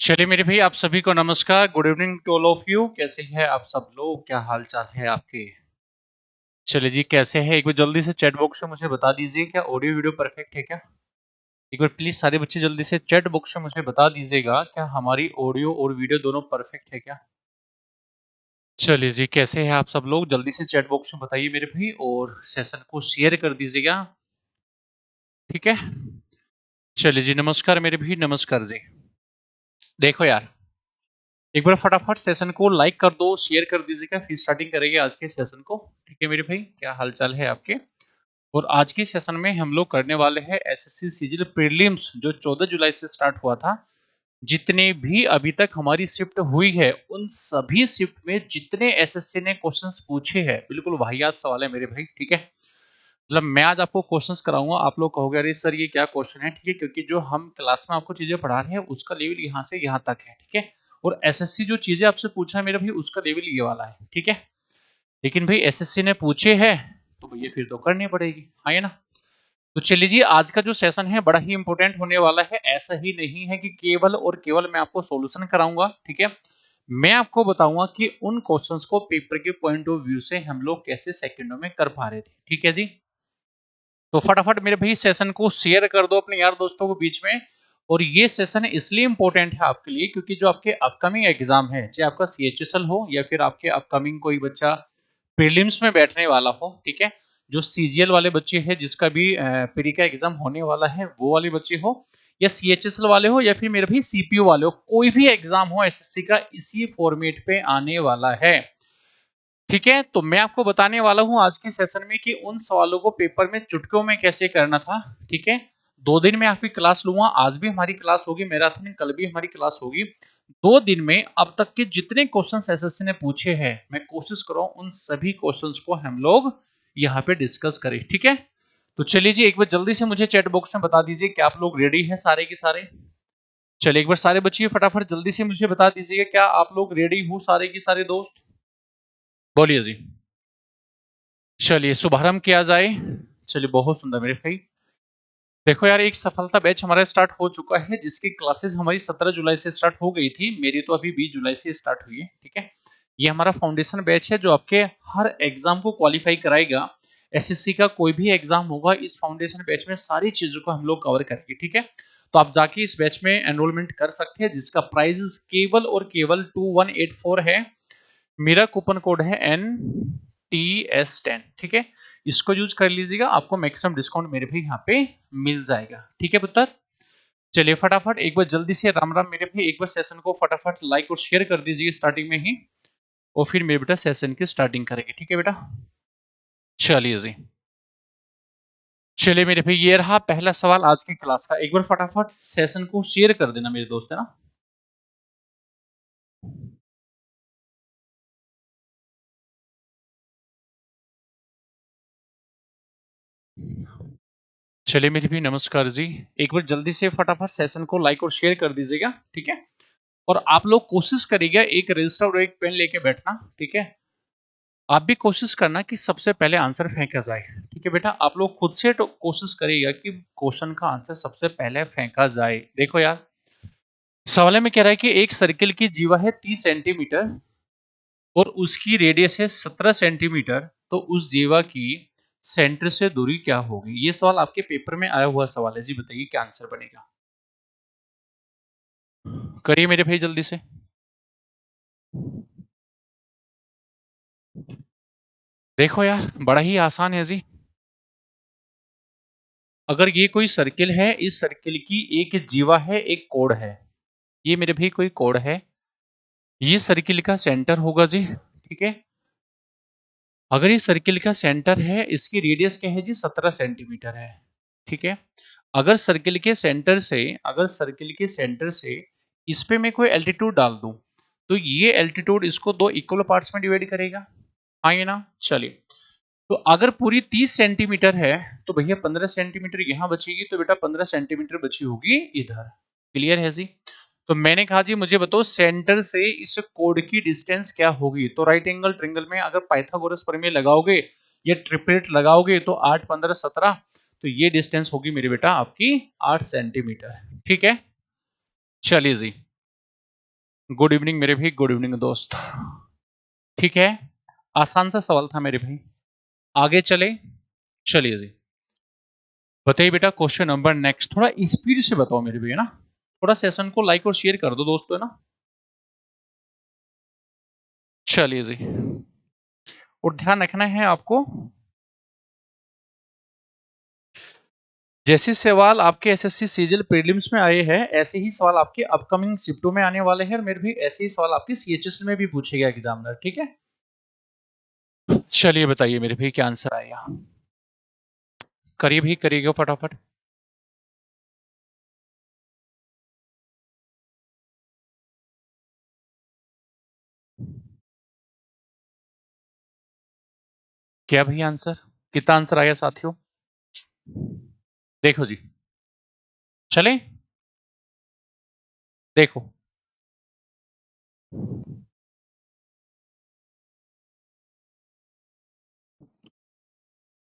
चलिए मेरे भाई, आप सभी को नमस्कार। Good evening to all of you. कैसे हैं आप सब लोग? क्या हाल चाल है आपके? चलिए जी, कैसे हैं? एक बार जल्दी से चैट बॉक्स में मुझे बता दीजिए, क्या ऑडियो वीडियो परफेक्ट है क्या? एक बार प्लीज सारे बच्चे जल्दी से चैट बॉक्स में मुझे बता दीजिएगा, क्या हमारी ऑडियो और वीडियो दोनों परफेक्ट है क्या? चलिए जी, कैसे हैं आप सब लोग? जल्दी से चैट बॉक्स में बताइए मेरे भाई, और सेशन को शेयर कर दीजिएगा। ठीक है, चलिए जी, नमस्कार मेरे भाई, नमस्कार जी। देखो यार, एक बार फटाफट सेशन को लाइक कर दो, शेयर कर दीजिएगा, फिर स्टार्टिंग करेंगे आज के सेशन को। ठीक है मेरे भाई, क्या हालचाल है आपके? और आज की सेशन में हम लोग करने वाले हैं एसएससी सीजीएल प्रीलिम्स, जो 14 जुलाई से स्टार्ट हुआ था। जितने भी अभी तक हमारी शिफ्ट हुई है, उन सभी शिफ्ट में जितने एसएससी ने क्वेश्चंस पूछे हैं, बिल्कुल वाहियात सवाल है मेरे भाई। ठीक है, मतलब मैं आज आपको क्वेश्चंस कराऊंगा, आप लोग कहोगे अरे सर ये क्या क्वेश्चन है। ठीक है, क्योंकि जो हम क्लास में आपको चीजें पढ़ा रहे हैं उसका लेवल यहाँ से यहाँ तक है। ठीक है, और एसएससी जो चीजें आपसे पूछा है मेरे भाई, उसका लेवल ये वाला है। ठीक है, लेकिन भाई एसएससी ने पूछे हैं तो भैया फिर तो करनी पड़ेगी, हाँ ये ना। तो चलिए जी, आज का जो सेशन है बड़ा ही इंपॉर्टेंट होने वाला है। ऐसा ही नहीं है कि केवल और केवल मैं आपको सॉल्यूशन कराऊंगा। ठीक है, मैं आपको बताऊंगा कि उन क्वेश्चंस को पेपर के पॉइंट ऑफ व्यू से हम लोग कैसे सेकंडों में कर पा रहे थे। ठीक है जी, तो फटाफट मेरे भाई सेशन को शेयर कर दो अपने यार दोस्तों को बीच में। और ये सेशन इसलिए इंपॉर्टेंट है आपके लिए, क्योंकि जो आपके अपकमिंग एग्जाम है, चाहे आपका सीएचएसएल हो या फिर आपके अपकमिंग कोई बच्चा प्रीलिम्स में बैठने वाला हो। ठीक है, जो सीजीएल वाले बच्चे हैं, जिसका भी प्री का एग्जाम होने वाला है, वो वाले बच्चे हो, या सीएचएसएल वाले हो, या फिर मेरे भाई सीपीयू वाले हो, कोई भी एग्जाम हो एसएससी का, इसी फॉर्मेट पे आने वाला है। ठीक है, तो मैं आपको बताने वाला हूं आज के सेशन में कि उन सवालों को पेपर में चुटकियों में कैसे करना था। ठीक है, 2 दिन में आपकी क्लास लूंगा, आज भी हमारी क्लास होगी मैराथन, कल भी हमारी क्लास होगी। 2 दिन में अब तक के जितने क्वेश्चंस एसएससी ने पूछे हैं, मैं कोशिश कर रहा हूं उन सभी क्वेश्चंस को हम लोग यहाँ पे डिस्कस करें। ठीक है, तो चलिए जी, एक बार जल्दी से मुझे चैट बॉक्स में बता दीजिए कि आप लोग रेडी हैं सारे के सारे। चलिए एक बार सारे बच्चे फटाफट जल्दी से मुझे बता दीजिएगा, क्या आप लोग रेडी हो सारे के सारे दोस्त? बोलिए जी। चलिए शुभारंभ किया जाए। चलिए, बहुत सुंदर मेरे भाई। देखो यार, एक सफलता बैच हमारा स्टार्ट हो चुका है, जिसकी क्लासेस हमारी 17 जुलाई से स्टार्ट हो गई थी। मेरी तो अभी 20 जुलाई से स्टार्ट हुई है। ठीक है, ये हमारा फाउंडेशन बैच है, जो आपके हर एग्जाम को क्वालिफाई कराएगा। एसएससी का कोई भी एग्जाम होगा, इस फाउंडेशन बैच में सारी चीजों को हम लोग कवर करेंगे। ठीक है, तो आप जाके इस बैच में एनरोलमेंट कर सकते हैं, जिसका प्राइस केवल और केवल 2184 है। मेरा कूपन कोड है NTS10। ठीक है, इसको यूज कर लीजिएगा, आपको मैक्सिमम डिस्काउंट मेरे भी यहाँ पे मिल जाएगा। ठीक है पुत्र, चलिए फटाफट एक बार जल्दी से राम राम मेरे भाई, एक बार सेशन को फटाफट लाइक और शेयर कर दीजिए स्टार्टिंग में ही, और फिर मेरे बेटा सेशन की स्टार्टिंग करेंगे। ठीक है बेटा, चलिए जी। चलिए मेरे भाई, ये रहा पहला सवाल आज की क्लास का। एक बार फटाफट सेशन को शेयर कर देना मेरे दोस्त, है ना। चलिए मेरे भी नमस्कार जी। एक बार जल्दी से फटाफट सेशन को लाइक और शेयर कर दीजिएगा। ठीक है, और आप लोग कोशिश करिएगा एक रजिस्टर और एक पेन लेके बैठना। ठीक है, आप भी कोशिश करना कि सबसे पहले आंसर फेंका जाए। ठीक है बेटा, आप लोग खुद से तो कोशिश करिएगा कि क्वेश्चन का आंसर सबसे पहले फेंका जाए। देखो यार, सवाल में कह रहा है कि एक सर्किल की जीवा है 30 सेंटीमीटर और उसकी रेडियस है 17 सेंटीमीटर, तो उस जीवा की सेंटर से दूरी क्या होगी? ये सवाल आपके पेपर में आया हुआ सवाल है जी, बताइए क्या आंसर बनेगा? करिए मेरे भाई जल्दी से। देखो यार, बड़ा ही आसान है जी। अगर ये कोई सर्किल है, इस सर्किल की एक जीवा है, एक कोण है, ये मेरे भाई कोई कोण है, ये सर्किल का सेंटर होगा जी। ठीक है, अगर ये सर्किल का सेंटर है, इसकी रेडियस क्या है जी? 17 सेंटीमीटर है। ठीक है, अगर सर्किल के सेंटर से, अगर सर्किल के सेंटर से इस पे मैं कोई एल्टीट्यूड डाल दूं, तो ये एल्टीट्यूड इसको दो इक्वल पार्ट्स में डिवाइड करेगा, हाँ ये ना। चलिए, तो अगर पूरी 30 सेंटीमीटर है तो भैया 15 सेंटीमीटर यहाँ बचेगी, तो बेटा 15 सेंटीमीटर बची होगी इधर। क्लियर है जी? तो मैंने कहा जी मुझे बताओ सेंटर से इस कोड की डिस्टेंस क्या होगी। तो राइट एंगल ट्रायंगल में अगर पाइथागोरस प्रमेय लगाओगे या ट्रिपलेट लगाओगे तो 8 15 17, तो ये डिस्टेंस होगी मेरे बेटा आपकी 8 सेंटीमीटर। ठीक है, चलिए जी, गुड इवनिंग मेरे भाई, गुड इवनिंग दोस्त। ठीक है, आसान सा सवाल था मेरे भाई, आगे चले। चलिए जी, बताइए बेटा क्वेश्चन नंबर नेक्स्ट। थोड़ा स्पीड से बताओ मेरे भैया ना, थोड़ा सेशन को लाइक और शेयर कर दो दोस्तों, है ना। चलिए जी, और ध्यान रखना है आपको, जैसे सवाल आपके एसएससी सीजीएल प्रीलिम्स में आए हैं ऐसे ही सवाल आपके अपकमिंग शिफ्टों में आने वाले हैं, और मेरे भी ऐसे ही सवाल आपके सीएचएस में भी पूछेगा एग्जामिनर। ठीक है, चलिए बताइए मेरे भाई क्या आंसर आएगा, करिए भाई, करिएगा फटाफट। क्या भैया आंसर, कितना आंसर आया साथियों, देखो जी, चले देखो।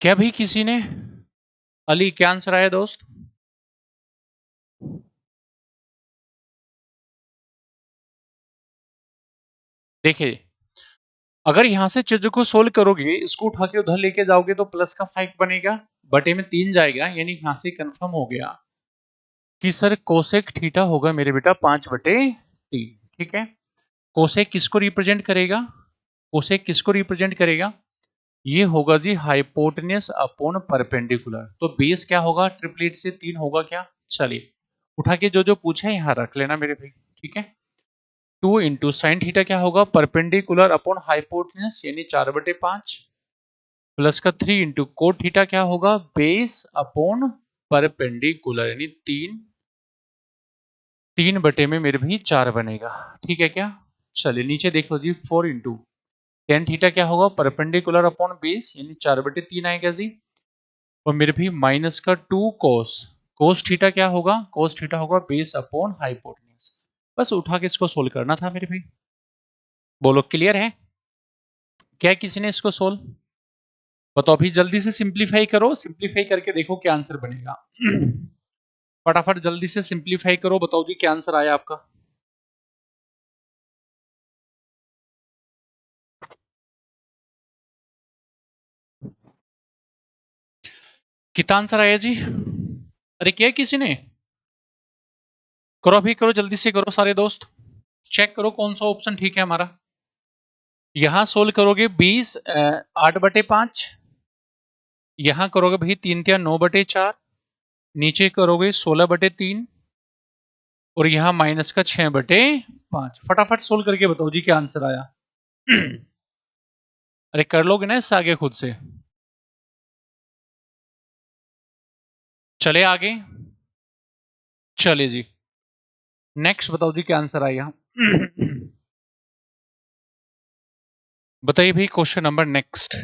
क्या भी किसी ने, अली क्या आंसर आया दोस्त, देखिए अगर यहां से चीजों को सोल्व करोगे, इसको उठा के उधर लेके जाओगे तो प्लस का 5 बनेगा, बटे में 3 जाएगा, यानी यहां से कंफर्म हो गया कि सर कोसेक थीटा होगा मेरे बेटा 5/3। ठीक है, कोसेक किसको रिप्रेजेंट करेगा, कोसेक किसको रिप्रेजेंट करेगा, ये होगा जी हाइपोटेनस अपॉन परपेंडिकुलर। तो बेस क्या होगा, ट्रिपलेट से 3 होगा क्या। चलिए उठा के जो जो पूछे यहाँ रख लेना मेरे भाई। ठीक है, 2 इंटू साइन थीटा क्या होगा, परपेंडिकुलर अपॉन हाइपोटेनस यानी 4/5, प्लस का 3 इंटू कोट थीटा क्या होगा, बेस अपॉन परपेंडिकुलर यानी 3 बटे में मेरे भी 4 बनेगा। ठीक है क्या, चलिए नीचे देखो जी, 4 इंटू टेन थीटा क्या होगा, परपेंडिकुलर अपॉन बेस यानी 4/3 आएगा जी, और मेरे भी माइनस का 2 कोस, कोस थीटा क्या होगा, कोस थीटा होगा बेस अपॉन हाइपोटेनस। बस उठा के इसको सोल्व करना था मेरे भाई, बोलो क्लियर है, क्या किसी ने इसको सोल्व, बताओ अभी जल्दी से सिंप्लीफाई करो, सिंप्लीफाई करके देखो क्या आंसर बनेगा। फटाफट जल्दी से सिंप्लीफाई करो, बताओ जी क्या आंसर आया आपका। कितना आंसर आया जी, अरे क्या किसी ने, करो अभी करो, जल्दी से करो सारे दोस्त, चेक करो कौन सा ऑप्शन ठीक है हमारा। यहां सोल्व करोगे 8/5, यहां करोगे भाई 3×9/4, नीचे करोगे 16/3, और यहां माइनस का 6/5। फटाफट सोल्व करके बताओ जी क्या आंसर आया। अरे कर लोगे ना इससे आगे खुद से, चले आगे, चले जी नेक्स्ट बताओ जी क्या आंसर आएगा। बताइए भाई क्वेश्चन नंबर नेक्स्ट।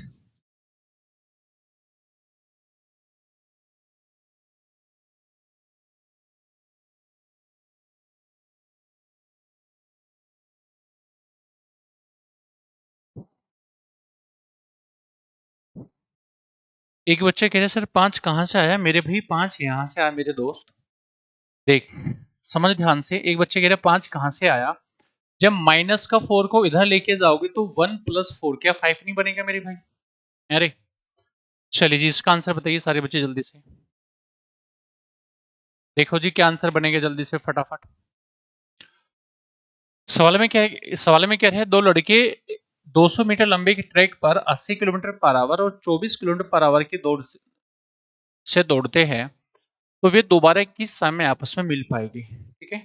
एक बच्चे कह रहे सर 5 कहां से आया, मेरे भाई 5 यहां से आया मेरे दोस्त, देख समझ ध्यान से, एक बच्चे कह रहे 5 कहां से आया, जब माइनस का 4 को इधर लेके जाओगे तो 1 + 4 क्या 5 नहीं बनेगा मेरे भाई। अरे चलिए जी इसका आंसर बताइए सारे बच्चे जल्दी से, देखो जी क्या आंसर बनेगा जल्दी से फटाफट। सवाल में क्या है, सवाल में क्या है, दो लड़के 200 मीटर लंबे की ट्रैक पर 80 किलोमीटर पर आवर और 24 किलोमीटर पर आवर की दौड़ से दौड़ते हैं, तो वे दोबारा किस समय आपस में मिल पाएगी। ठीक है,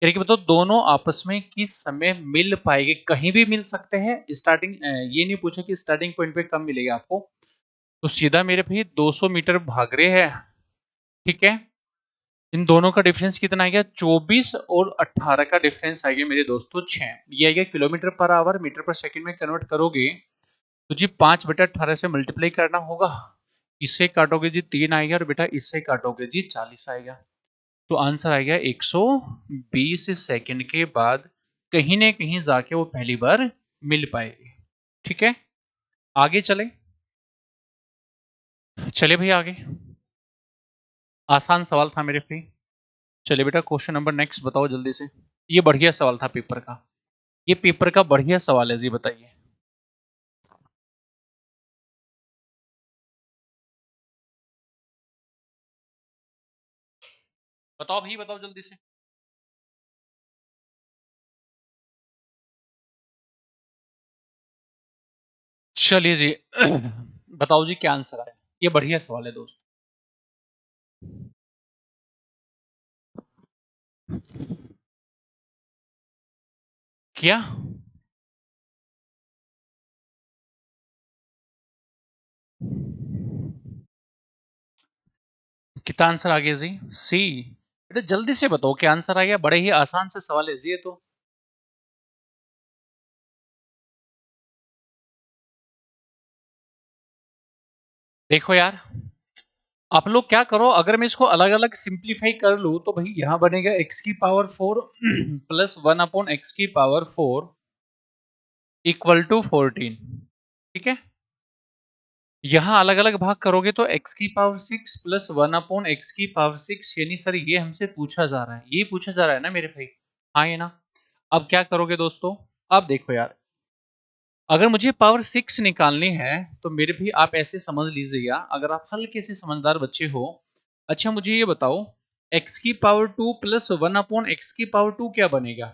यानी कि मतलब दोनों आपस में किस समय मिल पाएंगे, कहीं भी मिल सकते हैं, स्टार्टिंग ये नहीं पूछा कि स्टार्टिंग पॉइंट पे कब मिलेगा आपको, तो सीधा मेरे भाई 200 मीटर भाग रहे हैं। ठीक है, इन दोनों का डिफरेंस कितना आएगा, 24 और 18 का डिफरेंस आएगा मेरे दोस्तों 6, ये आएगा किलोमीटर पर आवर, मीटर पर सेकंड में कन्वर्ट करोगे तो जी 5/18 से मल्टीप्लाई करना होगा, इससे काटोगे जी 3 आएगा और बेटा इससे काटोगे जी 40 आएगा। तो आंसर आएगा 120 सेकंड के बाद कहीं न कहीं जाके वो पहली बार मिल पाएगी। ठीक है, आगे चले। चलिए भैया आगे। आसान सवाल था मेरे भाई। चलिए बेटा क्वेश्चन नंबर नेक्स्ट बताओ जल्दी से। ये बढ़िया सवाल था पेपर का, ये पेपर का बढ़िया सवाल है जी, बताइए। बताओ भाई, बताओ जल्दी से। चलिए जी बताओ जी क्या आंसर आया। ये बढ़िया सवाल है दोस्त। क्या कितना आंसर आ गया जी? सी। बेटा जल्दी से बताओ क्या आंसर आ गया, बड़े ही आसान से सवाल है जी ये तो। देखो यार, आप लोग क्या करो, अगर मैं इसको अलग अलग सिंप्लीफाई कर लूं तो भाई यहां बनेगा x की पावर 4 प्लस 1 अपॉन x की पावर 4 इक्वल टू 14। ठीक है, यहां अलग अलग भाग करोगे तो x की पावर 6 प्लस 1 अपॉन x की पावर 6, यानी सर ये हमसे पूछा जा रहा है, ये पूछा जा रहा है ना मेरे भाई। हाँ ये ना। अब क्या करोगे दोस्तों, अब देखो यार, अगर मुझे पावर 6 निकालनी है तो मेरे भी आप ऐसे समझ लीजिएगा, अगर आप हल्के से समझदार बच्चे हो। अच्छा मुझे ये बताओ, x की पावर 2 प्लस 1 अपॉन x की पावर 2 क्या बनेगा?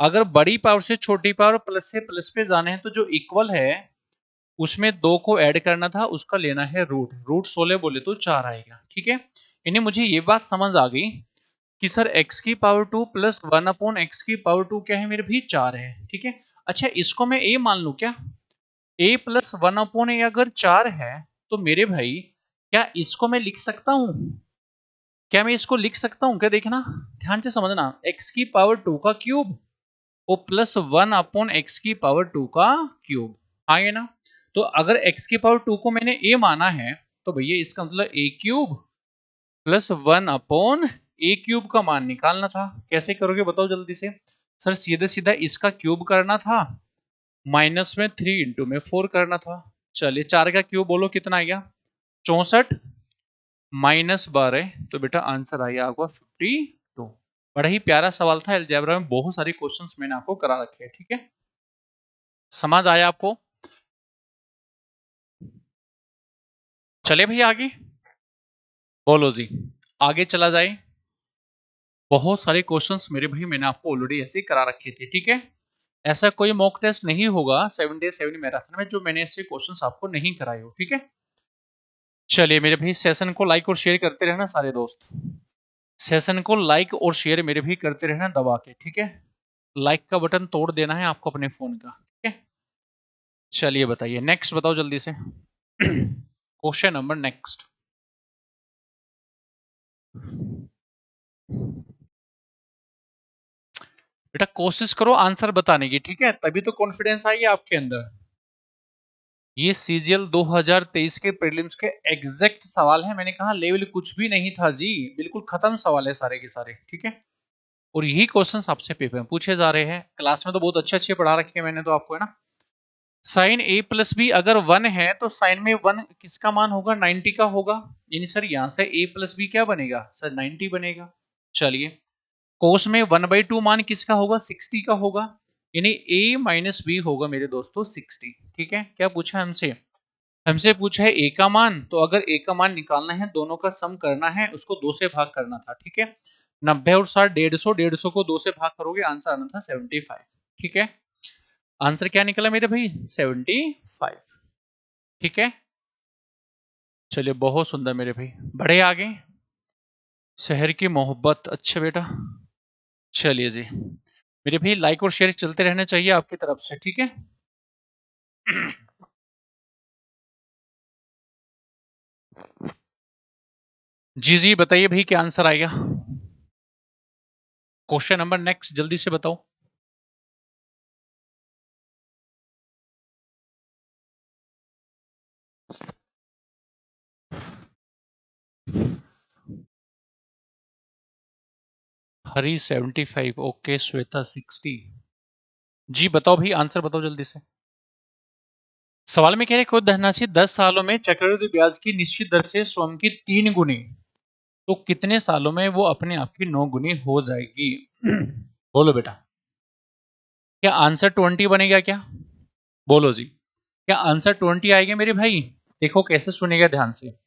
अगर बड़ी पावर से छोटी पावर प्लस से प्लस पे जाने हैं तो जो इक्वल है उसमें 2 को ऐड करना था, उसका लेना है रूट, रूट 16 बोले तो 4 आएगा। ठीक है, यानी मुझे ये बात समझ आ गई कि सर x की पावर 2 प्लस 1 अपॉन x की पावर 2 क्या है मेरे भी 4 है। ठीक है, अच्छा इसको मैं a मान लू क्या? a प्लस 1 अपॉन a अगर 4 है तो मेरे भाई क्या इसको मैं लिख सकता हूं? क्या मैं इसको लिख सकता हूं क्या? देखना ध्यान से समझना, x की पावर 2 का क्यूब वो प्लस 1 अपॉन x की पावर 2 का क्यूब। हाँ ये ना। तो अगर x की पावर 2 को मैंने a माना है तो भैया इसका मतलब a cube plus 1 upon a cube का मान निकालना था। कैसे करोगे बताओ जल्दी से। सर सीधे सीधा इसका क्यूब करना था, माइनस में 3 इंटू में 4 करना था। चलिए 4 का क्यूब बोलो कितना आ गया? 64 माइनस 12, तो बेटा आंसर आया आपका 52। बड़ा ही प्यारा सवाल था, अलजेब्रा में बहुत सारे क्वेश्चंस मैंने आपको करा रखे हैं। ठीक है, समझ आया आपको? चले भैया आगे, बोलो जी, आगे चला जाए। बहुत सारे क्वेश्चंस मेरे भाई मैंने आपको ऑलरेडी ऐसे ही करा रखे थे। ठीक है, ऐसा कोई मॉक टेस्ट नहीं होगा 7 डे 7 मैराथन में जो मैंने ऐसे क्वेश्चंस आपको नहीं कराए हो। ठीक है, चलिए मेरे भाई सेशन को लाइक और शेयर करते रहना सारे दोस्त, सेशन को लाइक और शेयर मेरे भी करते रहना दबा के। ठीक है, लाइक का बटन तोड़ देना है आपको अपने फोन का। ठीक है, चलिए बताइए नेक्स्ट, बताओ जल्दी से क्वेश्चन नंबर नेक्स्ट। बेटा कोशिश करो आंसर बताने की, ठीक है, तभी तो कॉन्फिडेंस आएगी आपके अंदर। ये सीजीएल 2023 के प्रीलिम्स के एग्जैक्ट सवाल है, मैंने कहा लेवल कुछ भी नहीं था जी, बिल्कुल खत्म सवाल है सारे के सारे। ठीक है, और यही क्वेश्चंस आपसे पेपर में पूछे जा रहे हैं। क्लास में तो बहुत अच्छे अच्छे पढ़ा रखे हैं मैंने तो आपको, है ना। साइन ए प्लस बी अगर 1 है तो साइन में 1 किसका मान होगा? 90 का होगा। यानी सर यहाँ से ए प्लस बी क्या बनेगा सर? 90 बनेगा। चलिए, कोस में 1/2 मान किसका होगा? 60 का होगा। यानी a माइनस बी होगा मेरे दोस्तों 60। ठीक है, क्या पूछा हमसे? हमसे पूछा है a का मान, तो अगर a का मान निकालना है दोनों का सम करना है, उसको 2 से भाग करना था। ठीक है, 90 और 60 150, 150 को 2 से भाग करोगे आंसर आना था 75। ठीक है, आंसर क्या निकला मेरे भाई? 75। ठीक है, चलिए बहुत सुंदर मेरे भाई, बढ़े आगे। शहर की मोहब्बत, अच्छा बेटा। चलिए जी मेरे भाई, लाइक और शेयर चलते रहने चाहिए आपकी तरफ से। ठीक है, जी जी बताइए भाई क्या आंसर आएगा? क्वेश्चन नंबर नेक्स्ट जल्दी से बताओ। हरी 75, ओके, श्वेता 60। जी बताओ भाई, आंसर बताओ जल्दी से। सवाल में कह रहे कोई धनराशि 10 सालों में चक्रवृद्धि ब्याज की निश्चित दर से स्वयं की 3 गुनी, तो कितने सालों में वो अपने आप की 9 गुनी हो जाएगी? बोलो बेटा, क्या आंसर 20 बनेगा क्या? बोलो जी, क्या आंसर 20 आएगा मेरे भाई? देखो कैसे सुनेगा ध्यान से।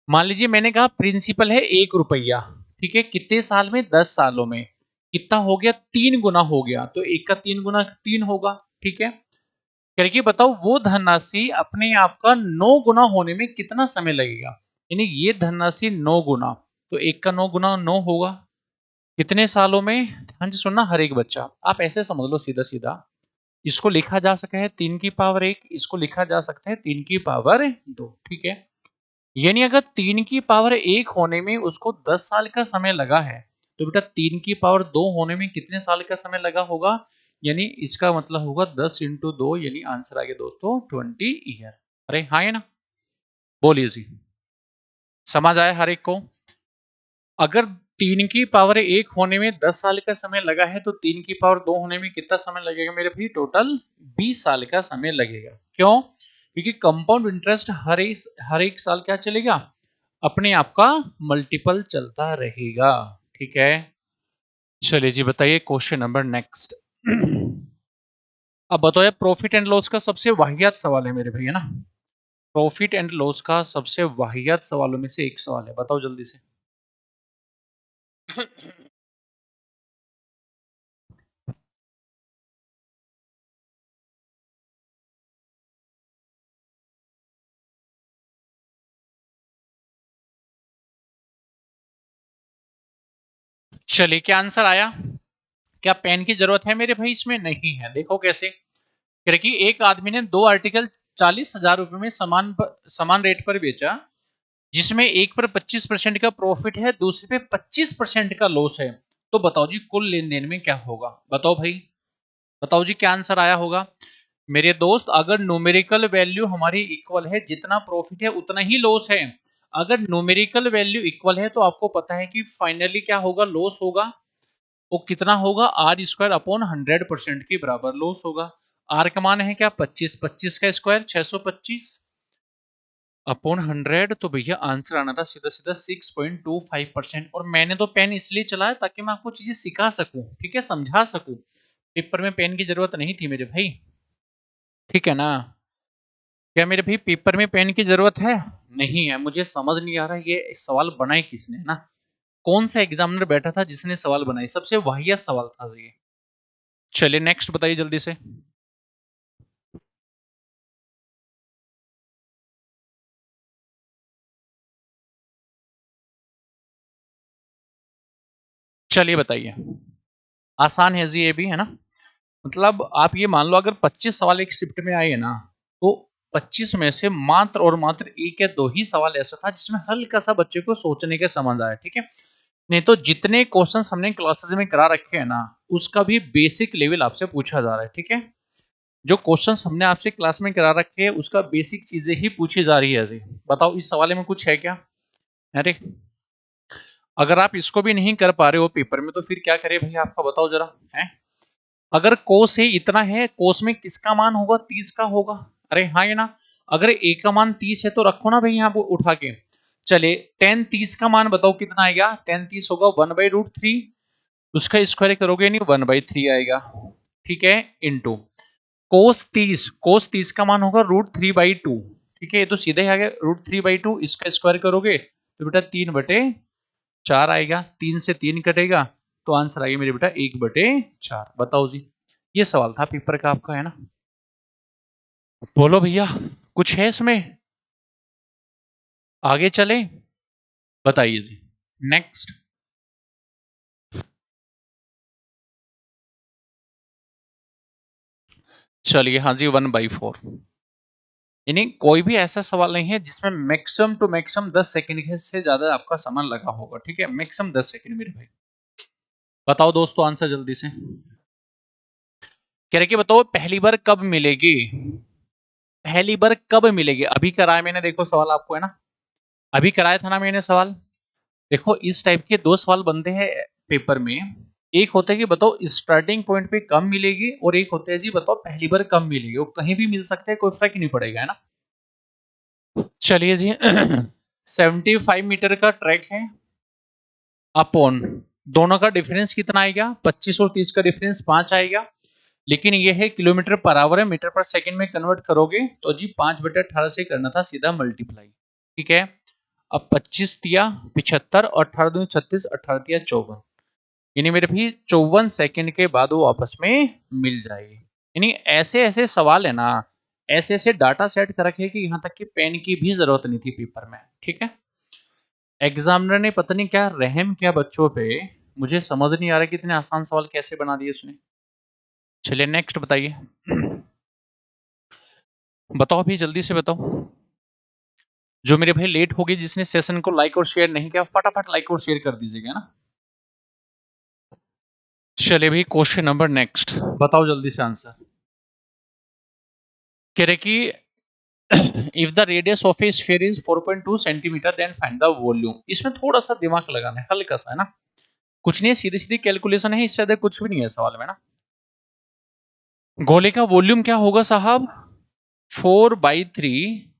मान लीजिए मैंने कहा प्रिंसिपल है 1 रुपया, ठीक है, कितने साल में? 10 सालों में। कितना हो गया? 3 गुना हो गया, तो 1 का 3 गुना 3 होगा, ठीक है। करके बताओ वो धनराशि अपने आप का 9 गुना होने में कितना समय लगेगा? यानी ये धनराशि 9 गुना, तो 1 का 9 गुना 9 होगा। कितने सालों में? ध्यान से सुनना हर एक बच्चा, आप ऐसे समझ लो सीधा सीधा। इसको लिखा जा सकता है 3 की पावर 1, इसको लिखा जा सकता है 3 की पावर 2, ठीक है। यानी अगर 3 की पावर 1 होने में उसको 10 साल का समय लगा है, तो बेटा 3 की पावर 2 होने में कितने साल का समय लगा होगा? यानी इसका मतलब होगा 10 इंटू 2, यानी आंसर आ गया दोस्तों 20 ईयर। अरे हाँ है ना? बोलिए जी, समझ आया हर एक को? अगर 3 की पावर 1 होने में 10 साल का समय लगा है, तो 3 की पावर 2 होने में कितना समय लगेगा मेरे भाई? टोटल 20 साल का समय लगेगा। क्यों? क्योंकि कंपाउंड इंटरेस्ट हर एक साल क्या चलेगा? अपने आप का मल्टीपल चलता रहेगा, ठीक है। चलिए जी बताइए क्वेश्चन नंबर नेक्स्ट। अब बताओ यार, प्रॉफिट एंड लॉस का सबसे वाहियात सवाल है मेरे भैया ना। प्रॉफिट एंड लॉस का सबसे वाहियात सवालों में से एक सवाल है, बताओ जल्दी से। चलिए, क्या आंसर आया? क्या पेन की जरूरत है मेरे भाई? इसमें नहीं है, देखो कैसे। क्योंकि एक आदमी ने 2 आर्टिकल 40,000 रुपए में समान रेट पर बेचा, जिसमें एक पर 25% का प्रॉफिट है, दूसरे पे 25% का लॉस है। तो बताओ जी कुल लेन देन में क्या होगा? बताओ भाई, बताओ जी क्या आंसर आया होगा? मेरे दोस्त, अगर न्यूमेरिकल वैल्यू हमारी इक्वल है, जितना प्रॉफिट है उतना ही लॉस है। अगर न्यूमेरिकल वैल्यू इक्वल है, तो आपको पता है कि फाइनली क्या होगा? लॉस होगा। वो कितना होगा? आर स्क्वायर अपॉन 100% के बराबर लॉस होगा। आर का मान है क्या? 25, 25 का स्क्वायर 625 अपॉन 100, तो भैया आंसर आना था सीधा सीधा 6.25%। और मैंने तो पेन इसलिए चलाया ताकि मैं आपको चीजें सिखा सकूं, ठीक है, समझा सकूं। पेपर में पेन की जरूरत नहीं थी मेरे भाई, ठीक है ना? क्या मेरे भाई पेपर में पेन की जरूरत है? नहीं है। मुझे समझ नहीं आ रहा ये सवाल बनाए किसने ना। कौन सा एग्जामिनर बैठा था जिसने सवाल बनाए? सबसे वाहियात सवाल था ये। चलिए नेक्स्ट बताइए जल्दी से। चलिए बताइए। आसान है जी, ये भी है ना। मतलब आप ये मान लो, अगर 25 सवाल एक शिफ्ट में आए ना, तो 25 में से मात्र और मात्र एक या दो ही सवाल ऐसा था जिसमें हल्का सा बच्चे को सोचने के समझ आया, ठीक है। नहीं तो जितने क्वेश्चंस हमने क्लासेस में करा रखे हैं ना, उसका भी बेसिक लेवल आपसे पूछा जा रहा है, ठीक है। जो क्वेश्चंस हमने आपसे क्लास में करा रखे हैं, उसका बेसिक चीजें ही पूछी जा रही है जी। बताओ इस सवाल में कुछ है क्या? अरे, अगर आप इसको भी नहीं कर पा रहे हो पेपर में, तो फिर क्या करे भाई आपका? बताओ जरा, है। अगर कोस है इतना है, कोस में किसका मान होगा? 30 का होगा। अरे हाँ ये ना। अगर ए का मान 30 है, तो रखो ना भाई यहाँ पे उठा के। चले, टेन 30 का मान बताओ कितना आएगा? टेन 30 होगा 1/√3, उसका स्क्वायर करोगे नहीं 1/3 आएगा, ठीक है। इंटू कोस 30 का मान होगा √3/2, ठीक है। ये तो सीधे ही आ गया √3/2, इसका स्क्वायर करोगे तो बेटा 3/4 आएगा। 3 से 3 कटेगा, तो आंसर आएगा मेरे बेटा 1/4। बताओ जी, ये सवाल था पेपर का आपका, है ना। बोलो भैया, कुछ है इसमें? आगे चले? बताइए जी। नेक्स्ट। चलिए हाँ जी, 1/4। यानी कोई भी ऐसा सवाल नहीं है जिसमें मैक्सिमम टू मैक्सिमम 10 सेकंड से ज्यादा आपका समय लगा होगा, ठीक है। मैक्सिमम 10 सेकंड मेरे भाई। बताओ दोस्तों आंसर जल्दी से। कह रहे कि बताओ पहली बार कब मिलेगी? पहली बार कब मिलेगी? अभी कराया मैंने, देखो सवाल आपको, है ना। अभी कराया था ना मैंने सवाल। देखो इस टाइप के 2 सवाल बनते हैं पेपर में। एक होता है कि बताओ स्टार्टिंग पॉइंट पे कम मिलेगी और एक होता है जी बताओ पहली बार कम मिलेगी। वो कहीं भी मिल सकता है, कोई फर्क ही नहीं पड़ेगा, है ना। चलिए जी 75 मीटर का ट्रैक है अपॉन, दोनों का डिफरेंस कितना आएगा, 25 और 30 का डिफरेंस 5 आएगा। लेकिन ये है किलोमीटर पर आवर है, मीटर पर सेकंड में कन्वर्ट करोगे तो जी 5/18 से करना था सीधा मल्टीप्लाई। ठीक है, अब 25 दिया 75 और 18 दूनी 36, 18 दिया 54, यानी मेरे भी 54 सेकंड के बाद वो आपस में मिल जाएगी। यानी ऐसे ऐसे सवाल है ना, ऐसे ऐसे डाटा सेट कर रखे कि यहाँ तक कि पेन की भी जरूरत नहीं थी पेपर में। ठीक है, एग्जामिनर ने पता नहीं क्या रहम किया बच्चों पे, मुझे समझ नहीं आ रहा कि इतने आसान सवाल कैसे बना दिए उसने। चलिए नेक्स्ट बताइए बताओ अभी जल्दी से बताओ। जो मेरे भाई लेट हो गई, जिसने सेशन को लाइक और शेयर नहीं किया, फटाफट लाइक और शेयर कर दीजिएगा ना। चलिए भाई क्वेश्चन नंबर नेक्स्ट, बताओ जल्दी से आंसर। कह रहे कि if the radius of a sphere is 4.2 centimetre then find the volume. इसमें थोड़ा सा दिमाग लगाना है, हल्का सा, है ना। कुछ नहीं है, सीधी सीधी कैलकुलेशन है, इससे ज्यादा कुछ भी नहीं है सवाल में ना। गोले का वॉल्यूम क्या होगा साहब, 4/3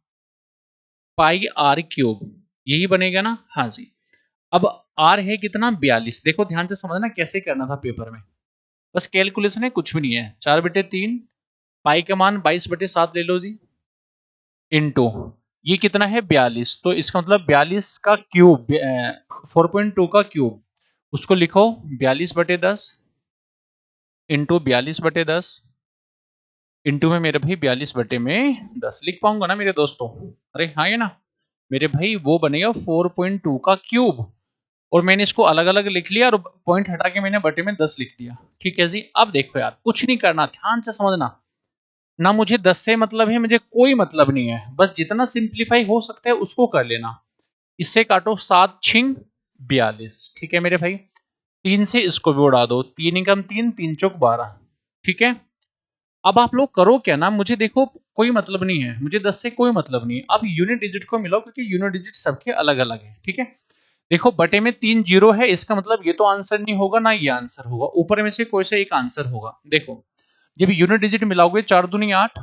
पाई आर क्यूब, यही बनेगा ना। हाँ जी। अब आर है कितना, 42। देखो ध्यान से समझना कैसे करना था पेपर में, बस कैलकुलेशन है, कुछ भी नहीं है। 4/3 पाई का मान 22/7 ले लो जी, इनटू ये कितना है 42, तो इसका मतलब 42 का क्यूब, 4.2 का क्यूब, उसको लिखो 42/10 इंटू 42/10 इंटू में मेरे भाई 42/10 लिख पाऊंगा ना मेरे दोस्तों। अरे हाँ ये ना मेरे भाई, वो बनेगा 4.2 का क्यूब, और मैंने इसको अलग अलग लिख लिया और पॉइंट हटा के मैंने बटे में 10 लिख दिया। ठीक है जी, अब देखो यार कुछ नहीं करना, ध्यान से समझना ना। मुझे 10 से मतलब है, मुझे कोई मतलब नहीं है, बस जितना सिंप्लीफाई हो सकता है उसको कर लेना। इससे काटो 7 छिंग 42। ठीक है मेरे भाई, 3 से इसको भी उड़ा दो, 3 एकम 3, 3 चौक 12। ठीक है, अब आप लोग करो क्या ना, मुझे देखो कोई मतलब नहीं है, मुझे 10 से कोई मतलब नहीं है। अब यूनिट डिजिट को मिलाओ क्योंकि यूनिट डिजिट सबके अलग अलग है। ठीक है, देखो बटे में 3 जीरो है, इसका मतलब ये तो आंसर नहीं होगा ना ये आंसर होगा, ऊपर में से कोई सा एक आंसर होगा। देखो जब यूनिट डिजिट मिलाओगे 4 दूनी 8,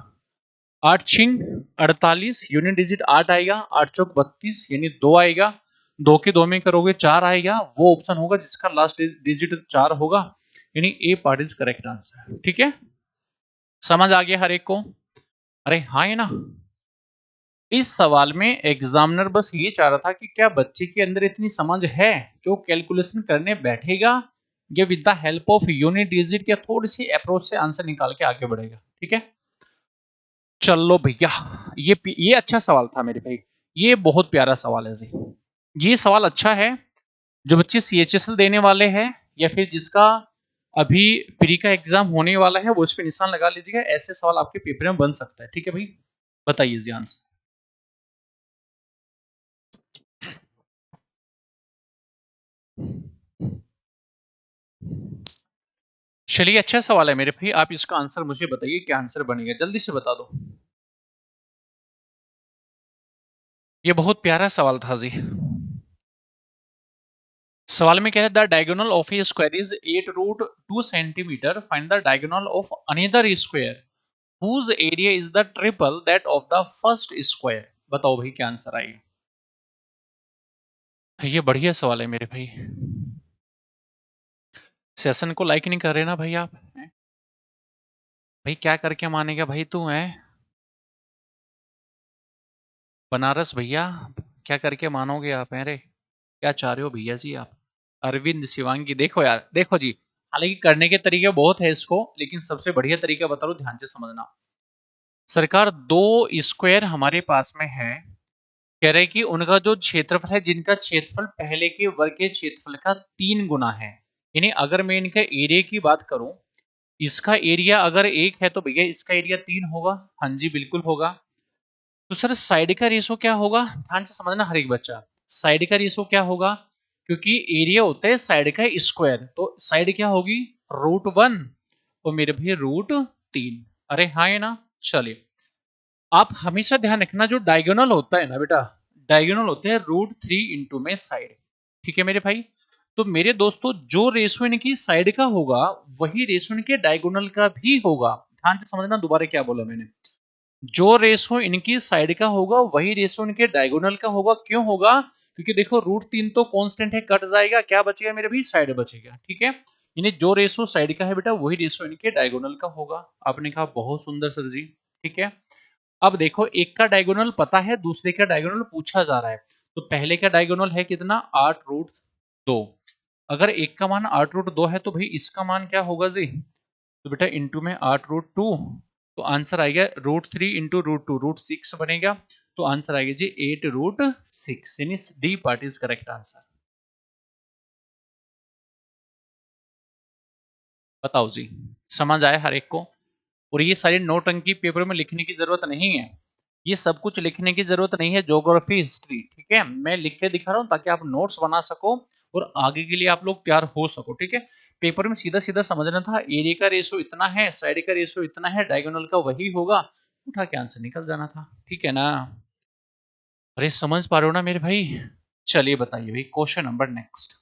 8 छिंग 48, यूनिट डिजिट 8 आएगा, 8 चौक 32 यानी 2 आएगा, 2 के 2 में करोगे 4 आएगा, वो ऑप्शन होगा जिसका लास्ट डिजिट 4 होगा, यानी ए पार्ट इज करेक्ट आंसर। ठीक है, समझ आ गया हर एक को। अरे हाँ ये ना, इस सवाल में एग्जामिनर बस ये चाह रहा था कि क्या बच्चे के अंदर इतनी समझ है कि वो कैलकुलेशन करने बैठेगा या with the help of unit digit या थोड़ी सी अप्रोच से आंसर निकाल के आगे बढ़ेगा। ठीक है, चलो भैया, ये अच्छा सवाल था मेरे भाई, ये बहुत प्यारा सवाल है जी। ये सवाल अच्छा है, जो बच्चे CHSL देने वाले हैं या फिर जिसका अभी प्री का एग्जाम होने वाला है, वो इस पे निशान लगा लीजिएगा, ऐसे सवाल आपके पेपर में बन सकता है। ठीक है भाई, बताइए जी आंसर। चलिए अच्छा सवाल है मेरे भाई, आप इसका आंसर मुझे बताइए, क्या आंसर बनेगा, जल्दी से बता दो। ये बहुत प्यारा सवाल था जी। सवाल में कह रहा है the diagonal of A square is 8√2 centimetre, find the diagonal of another square whose area is the triple that of the first square। बताओ भाई क्या आंसर आएगा। ये बढ़िया सवाल है मेरे भाई, सेशन को लाइक नहीं कर रहे ना भाई आप, भाई क्या करके मानेगा भाई तू है बनारस भैया, क्या करके मानोगे आप, हैं रे क्या चाह रहे हो भैया जी आप। अरविंद शिवांगी, देखो यार देखो जी, हालांकि करने के तरीके बहुत है इसको, लेकिन सबसे बढ़िया तरीका बता रहा हूं, ध्यान से समझना। सरकार दो स्क्वायर हमारे पास में है, कह रहे कि उनका जो क्षेत्रफल है, जिनका क्षेत्रफल पहले के वर्ग के क्षेत्रफल का 3 गुना है। यानी अगर मैं इनका एरिया की बात करूं, इसका एरिया अगर 1 है तो भैया इसका एरिया 3 होगा। हाँ जी बिल्कुल होगा। तो सर साइड का रेशो क्या होगा, ध्यान से समझना हर एक बच्चा, साइड का रेशो क्या होगा, क्योंकि एरिया होता है साइड का स्क्वायर, तो साइड क्या होगी, √1 और मेरे भाई √3। अरे हाँ है ना। चलिए, आप हमेशा ध्यान रखना जो डायगोनल होता है ना बेटा, डायगोनल होते हैं √3 इंटू में साइड। ठीक है मेरे भाई। तो मेरे दोस्तों जो रेशो इनकी साइड का होगा वही रेशो इनके डायगोनल का भी होगा। ध्यान से समझना दोबारा क्या बोला मैंने। जो रेशो इनकी साइड का होगा वही रेशो इनके डायगोनल का होगा। क्यों होगा? क्योंकि देखो √3 तो कांस्टेंट है, कट जाएगा, क्या बचेगा मेरे भी? साइड बचेगा। ठीक है, यानी जो रेशो साइड का है बेटा वही रेशो इनके डायगोनल का होगा। आपने कहा बहुत सुंदर सर जी। ठीक है, अब देखो एक का डायगोनल पता है, दूसरे का डायगोनल पूछा जा रहा है। तो पहले का डायगोनल है कितना? 8√2। अगर एक का मान 8√2 है तो भाई इसका मान क्या होगा जी? तो बेटा इंटू में 8√2, तो आंसर आएगा √3 इंटू √2, √6 बनेगा। तो आंसर आएगा जी 8√6, यानी D part is correct answer. बताओ जी, समझ आया हर एक को? और ये सारी नोटंकी पेपर में लिखने की जरूरत नहीं है, ये सब कुछ लिखने की जरूरत नहीं है। ज्योग्राफी हिस्ट्री, ठीक है, मैं लिख के दिखा रहा हूँ ताकि आप नोट्स बना सको और आगे के लिए आप लोग तैयार हो सको। ठीक है, पेपर में सीधा सीधा समझना था, एरिया का रेशो इतना है, साइड का रेशो इतना है, डायगोनल का वही होगा, उठा के आंसर निकल जाना था। ठीक है ना? अरे समझ पा रहे हो ना मेरे भाई? चलिए बताइए भाई, क्वेश्चन नंबर नेक्स्ट।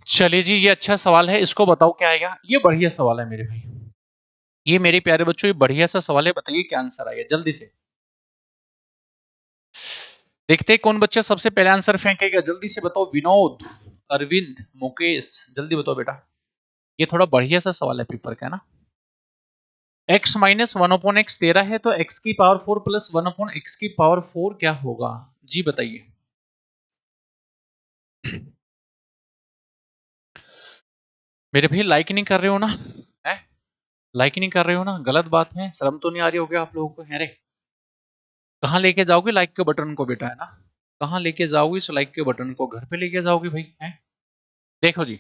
चलिए जी, ये अच्छा सवाल है, इसको बताओ क्या आएगा। ये बढ़िया सवाल है मेरे भाई, ये मेरे प्यारे बच्चों ये बढ़िया सा सवाल है, बताइए क्या आंसर आएगा जल्दी से। देखते हैं कौन बच्चा सबसे पहले आंसर फेंकेगा, जल्दी से बताओ। विनोद, अरविंद, मुकेश, जल्दी बताओ बेटा। ये थोड़ा बढ़िया सा सवाल है पेपर का, है ना। x माइनस 1/x 13 है, तो x की पावर 4 प्लस 1/x की पावर 4 क्या होगा? जी बताइए। मेरे भाई लाइक नहीं कर रहे हो ना? है, लाइक नहीं कर रहे हो ना? गलत बात है, शर्म तो नहीं आ रही होगी आप लोगों को? अरे कहाँ लेके जाओगे लाइक के बटन को बेटा, है ना? कहाँ लेके जाओगे इस लाइक के बटन को? घर पे लेके जाओगे भाई? है, देखो जी,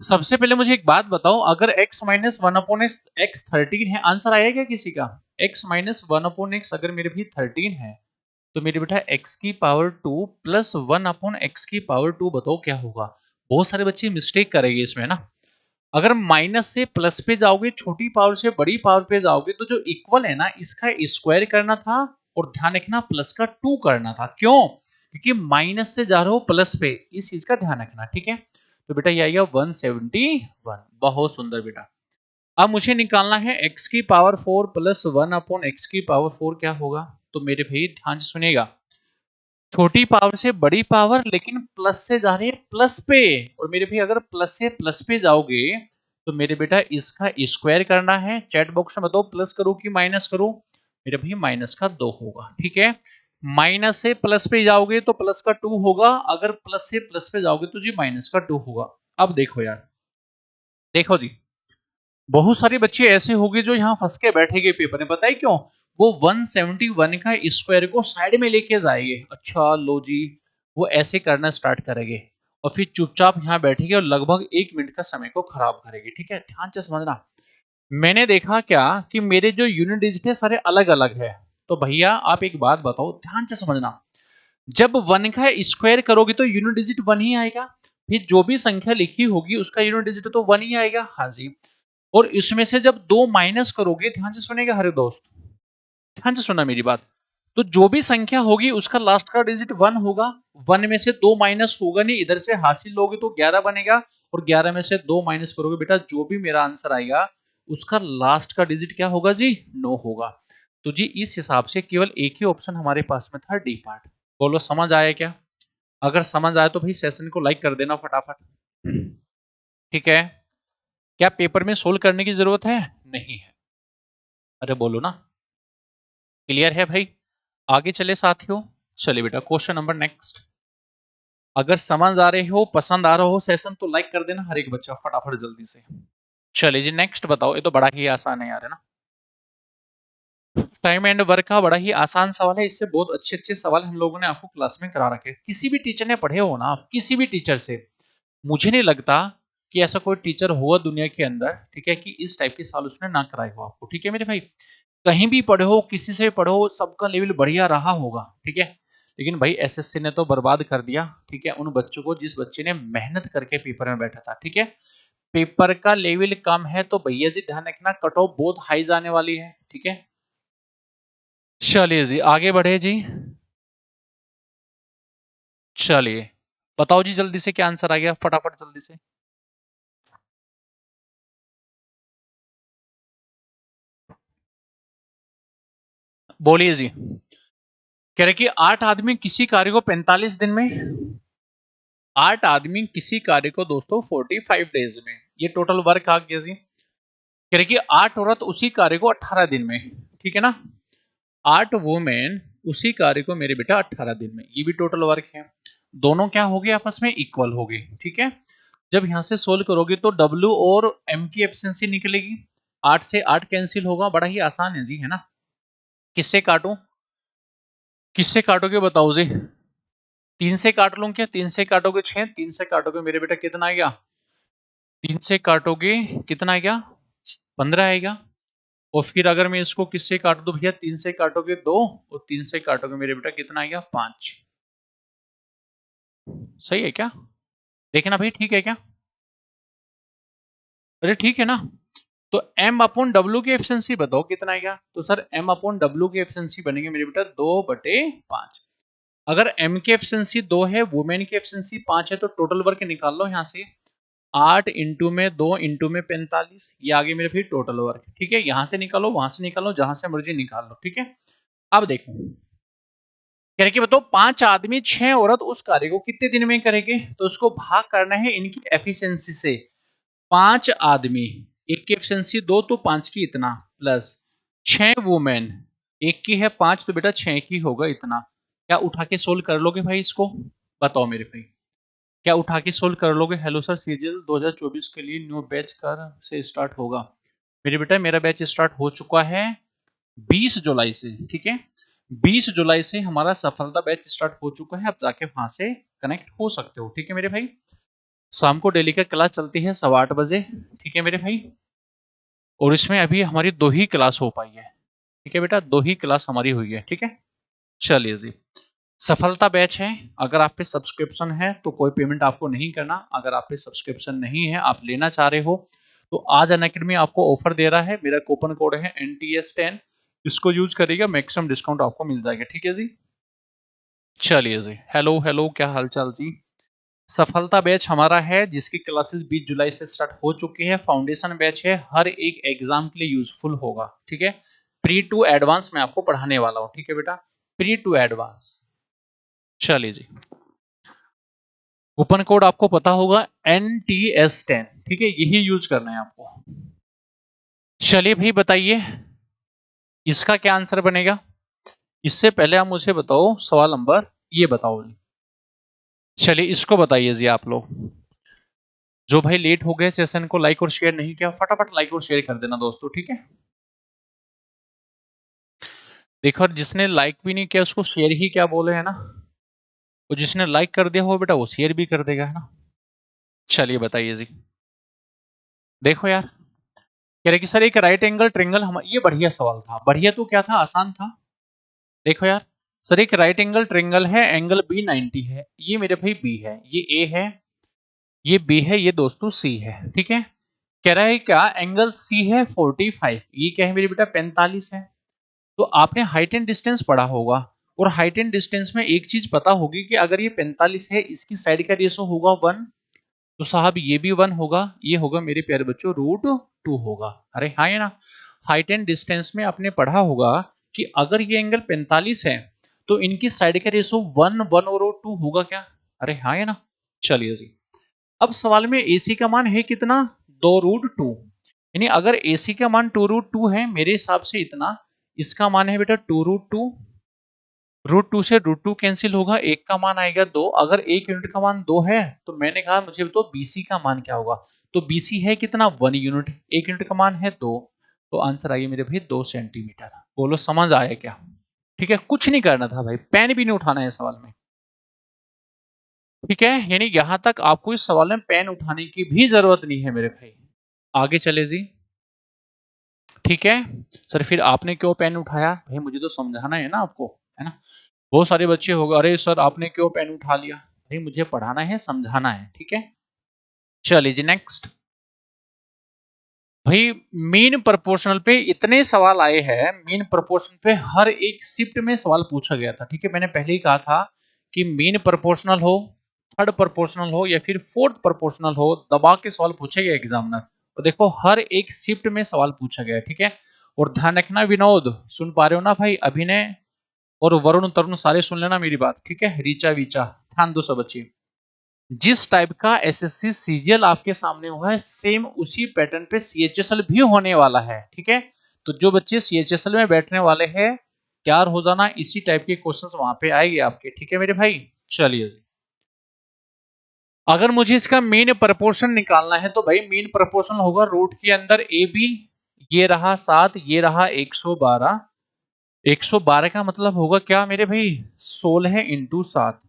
सबसे पहले मुझे एक बात बताओ, अगर x माइनस 1/x 13 है, आंसर आएगा क्या किसी का? x माइनस 1/x अगर मेरे भी 13 है, तो मेरे बेटा x की पावर 2 प्लस 1/x की पावर 2 बताओ क्या होगा? बहुत सारे बच्चे मिस्टेक करेंगे इसमें ना। अगर माइनस से प्लस पे जाओगे, छोटी पावर से बड़ी पावर पे जाओगे, तो जो इक्वल है ना इसका स्क्वायर करना था, और ध्यान रखना प्लस का 2 करना था। क्यों? क्योंकि माइनस से जा रहे हो प्लस पे, इस चीज का ध्यान रखना। ठीक है, तो बेटा ये आएगा 171। बहुत सुंदर बेटा। अब मुझे निकालना है x की पावर 4 प्लस 1/x की पावर 4 क्या होगा? तो मेरे भाई ध्यान से सुनिएगा, छोटी पावर से बड़ी पावर, लेकिन प्लस से जा रही है प्लस पे। और मेरे भाई अगर प्लस से प्लस पे जाओगे तो मेरे बेटा इसका स्क्वायर करना है। चैट बॉक्स में बताओ प्लस करो कि माइनस करो? मेरे भाई माइनस का 2 होगा। ठीक है, माइनस से प्लस पे जाओगे तो प्लस का 2 होगा, अगर प्लस से प्लस पे जाओगे तो जी माइनस का 2 होगा। अब देखो यार, देखो जी, बहुत सारे बच्चे ऐसे होंगे जो यहाँ फंस के बैठेंगे पेपर में, पता है क्यों? वो 171 का स्क्वायर को साइड में लेके जाएंगे। अच्छा लो जी, वो ऐसे करना स्टार्ट करेंगे और फिर चुपचाप यहाँ बैठेंगे और लगभग 1 मिनट का समय को खराब करेंगे। ठीक है, ध्यान से समझना। मैंने देखा क्या कि मेरे जो यूनिट डिजिट है सारे अलग अलग है। तो भैया आप एक बात बताओ, ध्यान से समझना, जब 1 का स्क्वायर करोगे तो यूनिट डिजिट 1 ही आएगा, फिर जो भी संख्या लिखी होगी उसका यूनिट डिजिट तो 1 ही आएगा। हाँ जी, और इसमें से जब 2 माइनस करोगे, ध्यान से सुनेगा हर दोस्त, ध्यान से सुनना मेरी बात, तो जो भी संख्या होगी उसका लास्ट का डिजिट 1 होगा। 1 में से 2 माइनस होगा नहीं, इधर से हासिल लोगे तो 11 बनेगा, और 11 में से 2 माइनस करोगे बेटा, जो भी मेरा आंसर आएगा उसका लास्ट का डिजिट क्या होगा जी? 9 होगा। तो जी इस हिसाब से केवल एक ही ऑप्शन हमारे पास में था, डी पार्ट। बोलो समझ आया क्या? अगर समझ आया तो भाई सेशन को लाइक कर देना फटाफट। ठीक है, क्या पेपर में सोल्व करने की जरूरत है? नहीं है? अरे बोलो ना, क्लियर है भाई? आगे चले साथियों। चलिए बेटा क्वेश्चन नंबर नेक्स्ट। अगर समझ आ रहे हो, पसंद आ रहा हो सेशन, तो लाइक कर देना हर एक बच्चा फटाफट जल्दी से। चलिए जी नेक्स्ट बताओ, ये तो बड़ा ही आसान है यार, है ना। टाइम एंड वर्क का बड़ा ही आसान सवाल है, इससे बहुत अच्छे अच्छे सवाल हम लोगों ने आपको क्लास में करा रखे। किसी भी टीचर ने पढ़े हो ना, आप किसी भी टीचर से, मुझे नहीं लगता कि ऐसा कोई टीचर होगा दुनिया के अंदर, ठीक है, कि इस टाइप के सवाल उसने ना कराए हो आपको। ठीक है मेरे भाई, कहीं भी पढ़े हो, किसी से पढ़े हो, सबका लेवल बढ़िया रहा होगा। ठीक है, लेकिन भाई एसएससी ने तो बर्बाद कर दिया। ठीक है, उन बच्चों को जिस बच्चे ने मेहनत करके पेपर में बैठा था। ठीक है, पेपर का लेवल कम है तो भैया जी ध्यान रखना, कट ऑफ बहुत हाई जाने वाली है। ठीक है, चलिए जी आगे बढ़े जी। चलिए बताओ जी, जल्दी से क्या आंसर आ गया, फटाफट जल्दी से बोलिए जी। कह रहे कि 8 आदमी किसी कार्य को 45 दिन में, 8 आदमी किसी कार्य को दोस्तों 45 डेज में, ये टोटल वर्क आ गया जी। कह रहे कि 8 औरत उसी कार्य को 18 दिन में, ठीक है ना, 8 वुमेन उसी कार्य को मेरे बेटा 18 दिन में, ये भी टोटल वर्क है। दोनों क्या हो गए, आपस में इक्वल हो गए, ठीक है। जब यहां से सोल्व करोगे तो W और M की एफिशिएंसी निकलेगी, 8 से 8 कैंसिल होगा, बड़ा ही आसान है जी, है ना। किससे काटूं, किससे काटोगे बताओ जी, 3 से काट लूं क्या, 3 से काटोगे 6, 3 से काटोगे मेरे बेटा कितना आएगा, 3 से काटोगे कितना आएगा, 15 आएगा। और फिर अगर मैं इसको किससे काट दूं भैया, 3 से काटोगे 2 और 3 से काटोगे मेरे बेटा कितना आएगा, 5। सही है क्या, देखना भाई ठीक है क्या, अरे ठीक है ना। तो M अपॉन W की एफिशिएंसी बताओ कितना आएगा, तो सर M अपॉन W की एफिशिएंसी बनेगी मेरे बेटा 2/5। अगर M की एफिशिएंसी 2 है, वुमेन की एफिशिएंसी 5 है, तो टोटल वर्क निकाल लो यहां से, 8 इंटू में 2 इंटू में 45, ये आगे मेरे फिर टोटल वर्क, ठीक है। यहां से निकालो, वहां से निकालो, जहां से मर्जी निकाल लो, ठीक है। अब देखो, कह रहे कि बताओ 5 आदमी 6 औरत उस कार्य को कितने दिन में करेंगे, तो उसको भाग करना है इनकी एफिशिएंसी से। 5 आदमी, एक की एफिशिएंसी 2 तो 5 की इतना, प्लस 6 वुमेन, एक की है 5 तो बेटा 6 की होगा इतना। क्या उठा के सोल्व कर लोगे भाई इसको, बताओ मेरे भाई, क्या उठा के सोल्व कर लोगे। हेलो सर, सीजीएल 2024 के लिए न्यू बैच कर से स्टार्ट होगा, मेरे बेटा मेरा बैच स्टार्ट हो चुका है 20 जुलाई से, ठीक है। 20 जुलाई से हमारा सफलता बैच स्टार्ट हो चुका है, अब जाके वहां से कनेक्ट हो सकते हो, ठीक है मेरे भाई। शाम को डेली का क्लास चलती है 8:15 बजे, ठीक है मेरे भाई। और इसमें अभी हमारी 2 ही क्लास हो पाई है, ठीक है बेटा, 2 ही क्लास हमारी हुई है, ठीक है। चलिए जी, सफलता बैच है, अगर आप पे सब्सक्रिप्शन है तो कोई पेमेंट आपको नहीं करना, अगर आप पे सब्सक्रिप्शन नहीं है, आप लेना चाह रहे हो, तो आज अनअकैडमी आपको ऑफर दे रहा है, मेरा कूपन कोड है NTS10, इसको यूज करिएगा, मैक्सिमम डिस्काउंट आपको मिल जाएगा, ठीक है जी। चलिए जी, हेलो हेलो, क्या हालचाल जी। सफलता बैच हमारा है जिसकी क्लासेस 20 जुलाई से स्टार्ट हो चुकी है, फाउंडेशन बैच है, हर एक एग्जाम के लिए यूजफुल होगा, ठीक है। प्री टू एडवांस मैं आपको पढ़ाने वाला हूं, ठीक है बेटा, प्री टू एडवांस। चलिए जी, कूपन कोड आपको पता होगा NTS10, ठीक है, यही यूज करना है आपको। चलिए भाई बताइए, इसका क्या आंसर बनेगा। इससे पहले आप मुझे बताओ सवाल नंबर, ये बताओ जी। चलिए इसको बताइए जी, आप लोग जो भाई लेट हो गए, सेशन को लाइक और शेयर नहीं किया, फटाफट लाइक और शेयर कर देना दोस्तों, ठीक है। देखो, जिसने लाइक भी नहीं किया उसको शेयर ही क्या बोले, है ना। और जिसने लाइक कर दिया हो बेटा वो शेयर भी कर देगा, है ना। चलिए बताइए जी, देखो यार, कह रहे कि सर एक राइट एंगल ट्रिंगल, हम ये बढ़िया सवाल था, बढ़िया तो क्या था, आसान था। देखो यार, सर एक राइट एंगल ट्रिंगल है, एंगल B90 है, ये मेरे भाई B है, ये A है, ये B है, ये दोस्तों C है, ठीक है। कह रहा है क्या, एंगल C है 45, ये क्या है मेरे बेटा 45 है। तो आपने हाइट एंड डिस्टेंस पढ़ा होगा, और हाइट एंड डिस्टेंस में एक चीज पता होगी कि अगर ये 45 है, इसकी साइड का रेशो होगा 1, तो साहब ये भी 1 होगा, ये होगा मेरे प्यारे बच्चों √2 होगा। अरे हाँ है ना, हाइट एंड डिस्टेंस में आपने पढ़ा होगा कि अगर ये एंगल 45 है तो इनकी साइड का रेशो 1 और 2 होगा क्या, अरे हाँ है ना। चलिए जी, अब सवाल में AC का मान है कितना, 2√2, यानी अगर AC का मान 2√2 है, मेरे हिसाब से इतना, इसका मान है बेटा 2√2, √2 से √2 कैंसिल होगा, एक का मान आएगा 2, अगर एक यूनिट का मान 2 है तो मैंने कहा मुझे तो BC का मान क्या होगा, तो BC है कितना 1 यूनिट, एक यूनिट का मान है 2, तो आंसर आइए मेरे भाई 2 सेंटीमीटर। बोलो समझ आया क्या, ठीक है, कुछ नहीं करना था भाई, पेन भी नहीं उठाना है सवाल में, ठीक है, यानी यहां तक आपको इस सवाल में पेन उठाने की भी जरूरत नहीं है मेरे भाई। आगे चले जी, ठीक है। सर फिर आपने क्यों पेन उठाया, भाई मुझे तो समझाना है ना आपको, है ना। बहुत सारे बच्चे होंगे, अरे सर आपने क्यों पेन उठा लिया, भाई मुझे पढ़ाना है, समझाना है, ठीक है। चलिए जी नेक्स्ट, भाई मीन प्रोपोर्शनल पे इतने सवाल आए हैं, मीन प्रोपोर्शनल पे हर एक शिफ्ट में सवाल पूछा गया था, ठीक है, मैंने पहले ही कहा था कि मीन प्रोपोर्शनल हो, थर्ड प्रोपोर्शनल हो या फिर फोर्थ प्रोपोर्शनल हो, दबा के सवाल पूछेगा एग्जामिनर। तो देखो हर एक शिफ्ट में सवाल पूछा गया है, ठीक है। और ध्यान रखना विनोद, सुन पा रहे हो ना भाई, अभिनय और वरुण तरुण सारे सुन लेना मेरी बात, ठीक है। रीचा वीचा ध्यान दो सब बच्चे। जिस टाइप का एसएससी सीजीएल आपके सामने हुआ है सेम उसी पैटर्न पे सीएचएसएल भी होने वाला है, ठीक है। तो जो बच्चे सीएचएसएल में बैठने वाले हैं तैयार हो जाना, इसी टाइप के क्वेश्चंस वहां पे आएंगे आपके, ठीक है मेरे भाई। चलिए जी, अगर मुझे इसका मीन प्रपोर्शन निकालना है तो भाई मीन प्रपोर्शन होगा रूट के अंदर ए बी, ये रहा 7, ये रहा 112। 112 का मतलब होगा क्या मेरे भाई, 16 इंटू 7।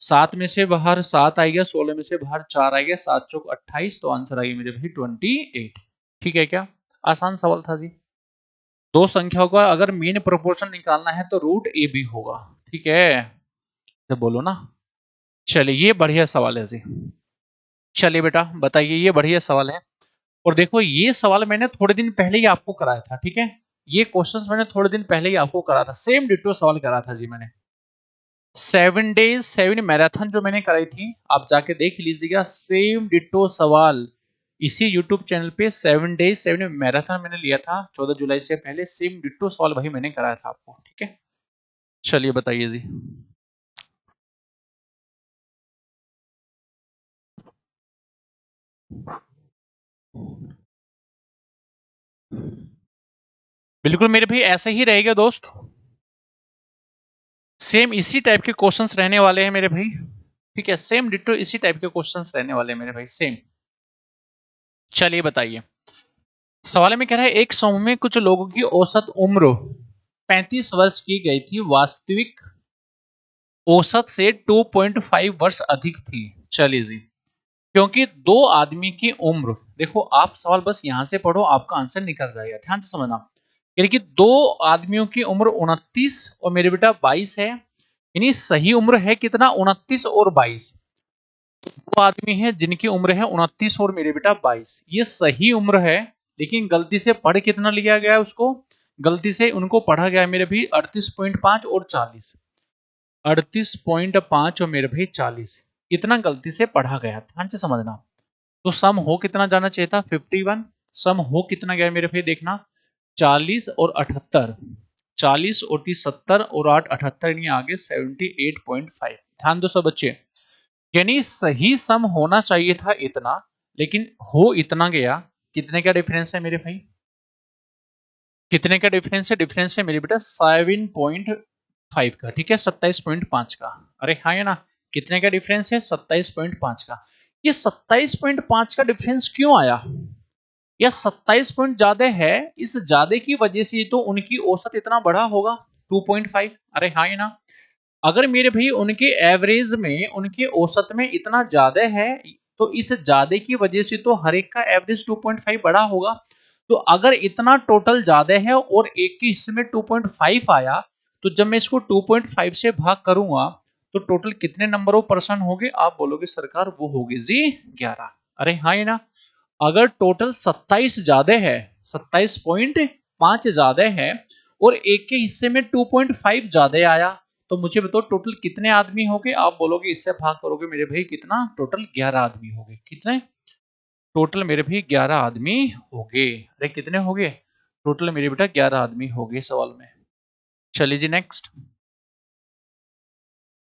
7 में से बाहर 7 आएगा, 16 में से बाहर 4 आएगा, 7 चौक 28, तो आंसर आएगा मेरे भाई 28। ठीक है क्या, आसान सवाल था जी। दो संख्याओं का अगर मीन प्रोपोर्शन निकालना है तो रूट ए बी होगा, ठीक है। तो बोलो ना। चलिए ये बढ़िया सवाल है जी। चलिए बेटा बताइए, ये बढ़िया सवाल है। और देखो ये सवाल मैंने थोड़े दिन पहले ही आपको कराया था, ठीक है। ये क्वेश्चंस मैंने थोड़े दिन पहले ही आपको कराया था, सेम डिटो सवाल करा था जी मैंने। 7 days 7 मैराथन जो मैंने कराई थी, आप जाके देख लीजिएगा, सेम डिटो सवाल इसी यूट्यूब चैनल पे 7 days 7 मैराथन मैंने लिया था 14 जुलाई से पहले, सेम डिटो सवाल भाई मैंने कराया था आपको, ठीक है। चलिए बताइए जी। बिल्कुल मेरे भाई ऐसा ही रहेगा दोस्त, सेम इसी टाइप के क्वेश्चंस रहने वाले हैं मेरे भाई, ठीक है। सेम डिटो इसी टाइप के क्वेश्चंस रहने वाले हैं मेरे भाई, सेम। चलिए बताइए, सवाल में कह रहा है एक समूह में कुछ लोगों की औसत उम्र 35 वर्ष की गई थी, वास्तविक औसत से 2.5 वर्ष अधिक थी। चलिए जी, क्योंकि दो आदमी की उम्र, देखो आप सवाल बस यहां से पढ़ो आपका आंसर निकल जाएगा, ध्यान से समझना। यानी कि दो आदमियों की उम्र 29 और मेरे बेटा 22 है, यानी सही उम्र है कितना, 29 और 22। दो आदमी है जिनकी उम्र है 29 और मेरे बेटा 22, ये सही उम्र है। लेकिन गलती से पढ़ कितना लिया गया है उसको, गलती से उनको पढ़ा गया है मेरे भी 38.5 और 40। 38.5 और मेरे भाई 40, इतना गलती से पढ़ा गया, ध्यान से समझना। तो सम हो कितना जाना चाहिए था, 51। सम हो कितना गया मेरे भाई देखना, 40 और 78, 40 और 30 70 और 8 78, यानी आगे 78.5। ध्यान दो सब बच्चे, यानी सही सम होना चाहिए था इतना, लेकिन हो इतना गया। कितने का डिफरेंस है मेरे भाई, कितने का डिफरेंस है, डिफरेंस है मेरे बेटा 7.5 का, ठीक है, 27.5 का। अरे हाँ है ना, कितने का डिफरेंस है, 27.5 का। ये 27.5 का डिफरेंस क्यों आया, या 27 पॉइंट ज्यादा है, इस ज्यादा की वजह से तो उनकी औसत इतना बड़ा होगा 2.5। अरे हाँ है ना, अगर मेरे भाई उनके एवरेज में उनके औसत में इतना ज्यादा है, तो इस ज्यादा की वजह से तो हर एक का एवरेज 2.5 बड़ा होगा। तो अगर इतना टोटल ज्यादा है और एक के हिस्से में 2.5 आया, तो जब मैं इसको 2.5 से भाग करूंगा तो टोटल कितने नंबर ऑफ पर्सन होंगे, आप बोलोगे सरकार वो होगी जी 11। अरे हाँ ना, अगर टोटल 27 ज्यादा है, 27.5 ज्यादा है और एक के हिस्से में 2.5 ज्यादा आया, तो मुझे बताओ टोटल कितने आदमी हो गए, आप बोलोगे इससे भाग करोगे मेरे भाई कितना, टोटल 11 आदमी हो गए। कितने टोटल मेरे भाई 11 आदमी हो गए। अरे कितने हो गए टोटल मेरे बेटा, 11 आदमी हो गए सवाल में। चलिए जी नेक्स्ट,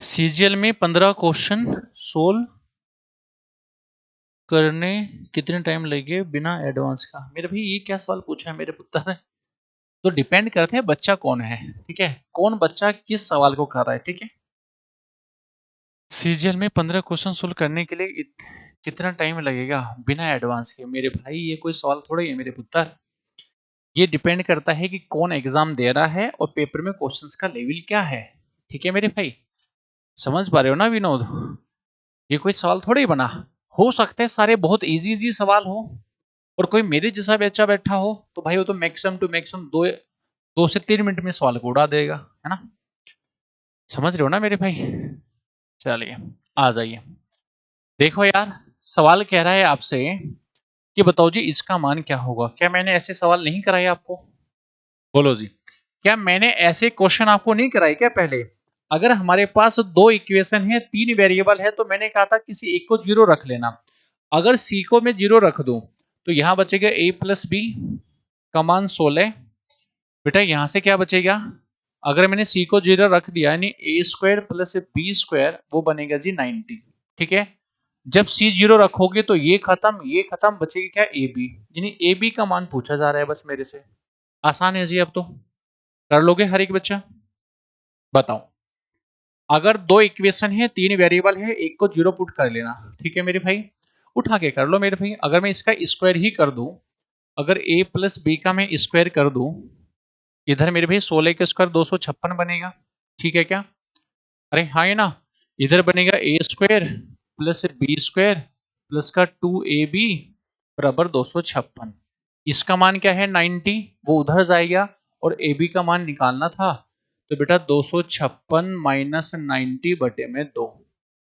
सीजीएल में 15 क्वेश्चन सोल्व करने कितने टाइम लगे बिना एडवांस का। मेरे भाई ये क्या सवाल पूछा है मेरे पुत्र, तो डिपेंड करते हैं बच्चा कौन है, ठीक है, कौन बच्चा किस सवाल को कर रहा है, ठीक है। सीजीएल में 15 क्वेश्चन सोल्व करने के लिए कितना टाइम लगेगा बिना एडवांस के। मेरे भाई ये कोई सवाल थोड़ा ही है मेरे पुत्र, ये डिपेंड करता है कि कौन एग्जाम दे रहा है और पेपर में क्वेश्चंस का लेवल क्या है, ठीक है मेरे भाई। समझ पा रहे हो ना विनोद, ये कोई सवाल थोड़ा ही बना, हो सकता है सारे बहुत इजी इजी सवाल हो और कोई मेरे जैसा बच्चा बैठा हो तो भाई वो तो मैक्सिमम टू मैक्सिमम 2 से 3 मिनट में सवाल को उड़ा देगा, है ना। समझ रहे हो ना मेरे भाई। चलिए आ जाइए, देखो यार सवाल कह रहा है आपसे कि बताओ जी इसका मान क्या होगा। क्या मैंने ऐसे सवाल नहीं कराए आपको, बोलो जी, क्या मैंने ऐसे क्वेश्चन आपको नहीं कराए क्या पहले। अगर हमारे पास दो इक्वेशन है, 3 वेरिएबल है, तो मैंने कहा था किसी एक को 0 रख लेना। अगर c को मैं 0 रख दूं तो यहां बचेगा a प्लस बी का मान 16। बेटा यहां से क्या बचेगा, अगर मैंने c को 0 रख दिया यानी a square plus B square, वो बनेगा जी 90। ठीक है, जब c 0 रखोगे तो ये खत्म, बचेगा क्या ए बी, यानी ए बी का मान पूछा जा रहा है बस मेरे से। आसान है जी, अब तो कर लोगे हर एक बच्चा। बताओ, अगर दो इक्वेशन है, 3 वेरिएबल है, एक को 0 पुट कर लेना। ठीक है मेरे भाई, उठा के कर लो मेरे भाई। अगर मैं इसका स्क्वायर ही कर दूं, अगर a प्लस बी का मैं स्क्वायर कर दूं, इधर मेरे भाई 16 का स्क्वायर 256 बनेगा। ठीक है क्या, अरे हाँ है ना, इधर बनेगा A square plus B square plus का 2ab बराबर 256। इसका मान क्या है 90, वो उधर जाएगा और ए बी का मान निकालना था, तो बेटा 256 माइनस 90 बटे में 2।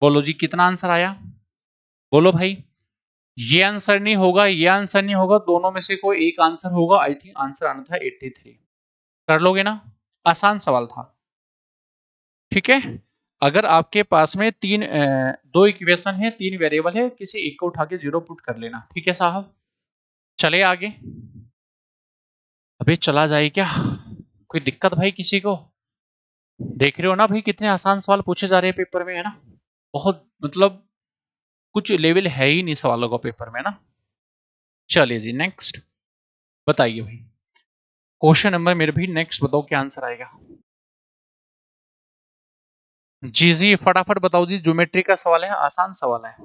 बोलो जी कितना आंसर आया, बोलो भाई। ये आंसर नहीं होगा, ये आंसर नहीं होगा, दोनों में से कोई एक आंसर होगा। आई थिंक आंसर आना था 83। कर लोगे ना, आसान सवाल था। ठीक है, अगर आपके पास में दो इक्वेशन है, 3 वेरिएबल है, किसी एक को उठा के 0 पुट कर लेना। ठीक है साहब, चले आगे। अभी चला जाए क्या, कोई दिक्कत भाई किसी को? देख रहे हो ना भाई कितने आसान सवाल पूछे जा रहे हैं पेपर में, है ना। बहुत मतलब कुछ लेवल है ही नहीं सवालों का पेपर में, है ना। चलिए जी नेक्स्ट, बताइए भाई क्वेश्चन नंबर मेरे भी नेक्स्ट, बताओ क्या आंसर आएगा। जी जी फटाफट बताओ जी, ज्योमेट्री का सवाल है, आसान सवाल है।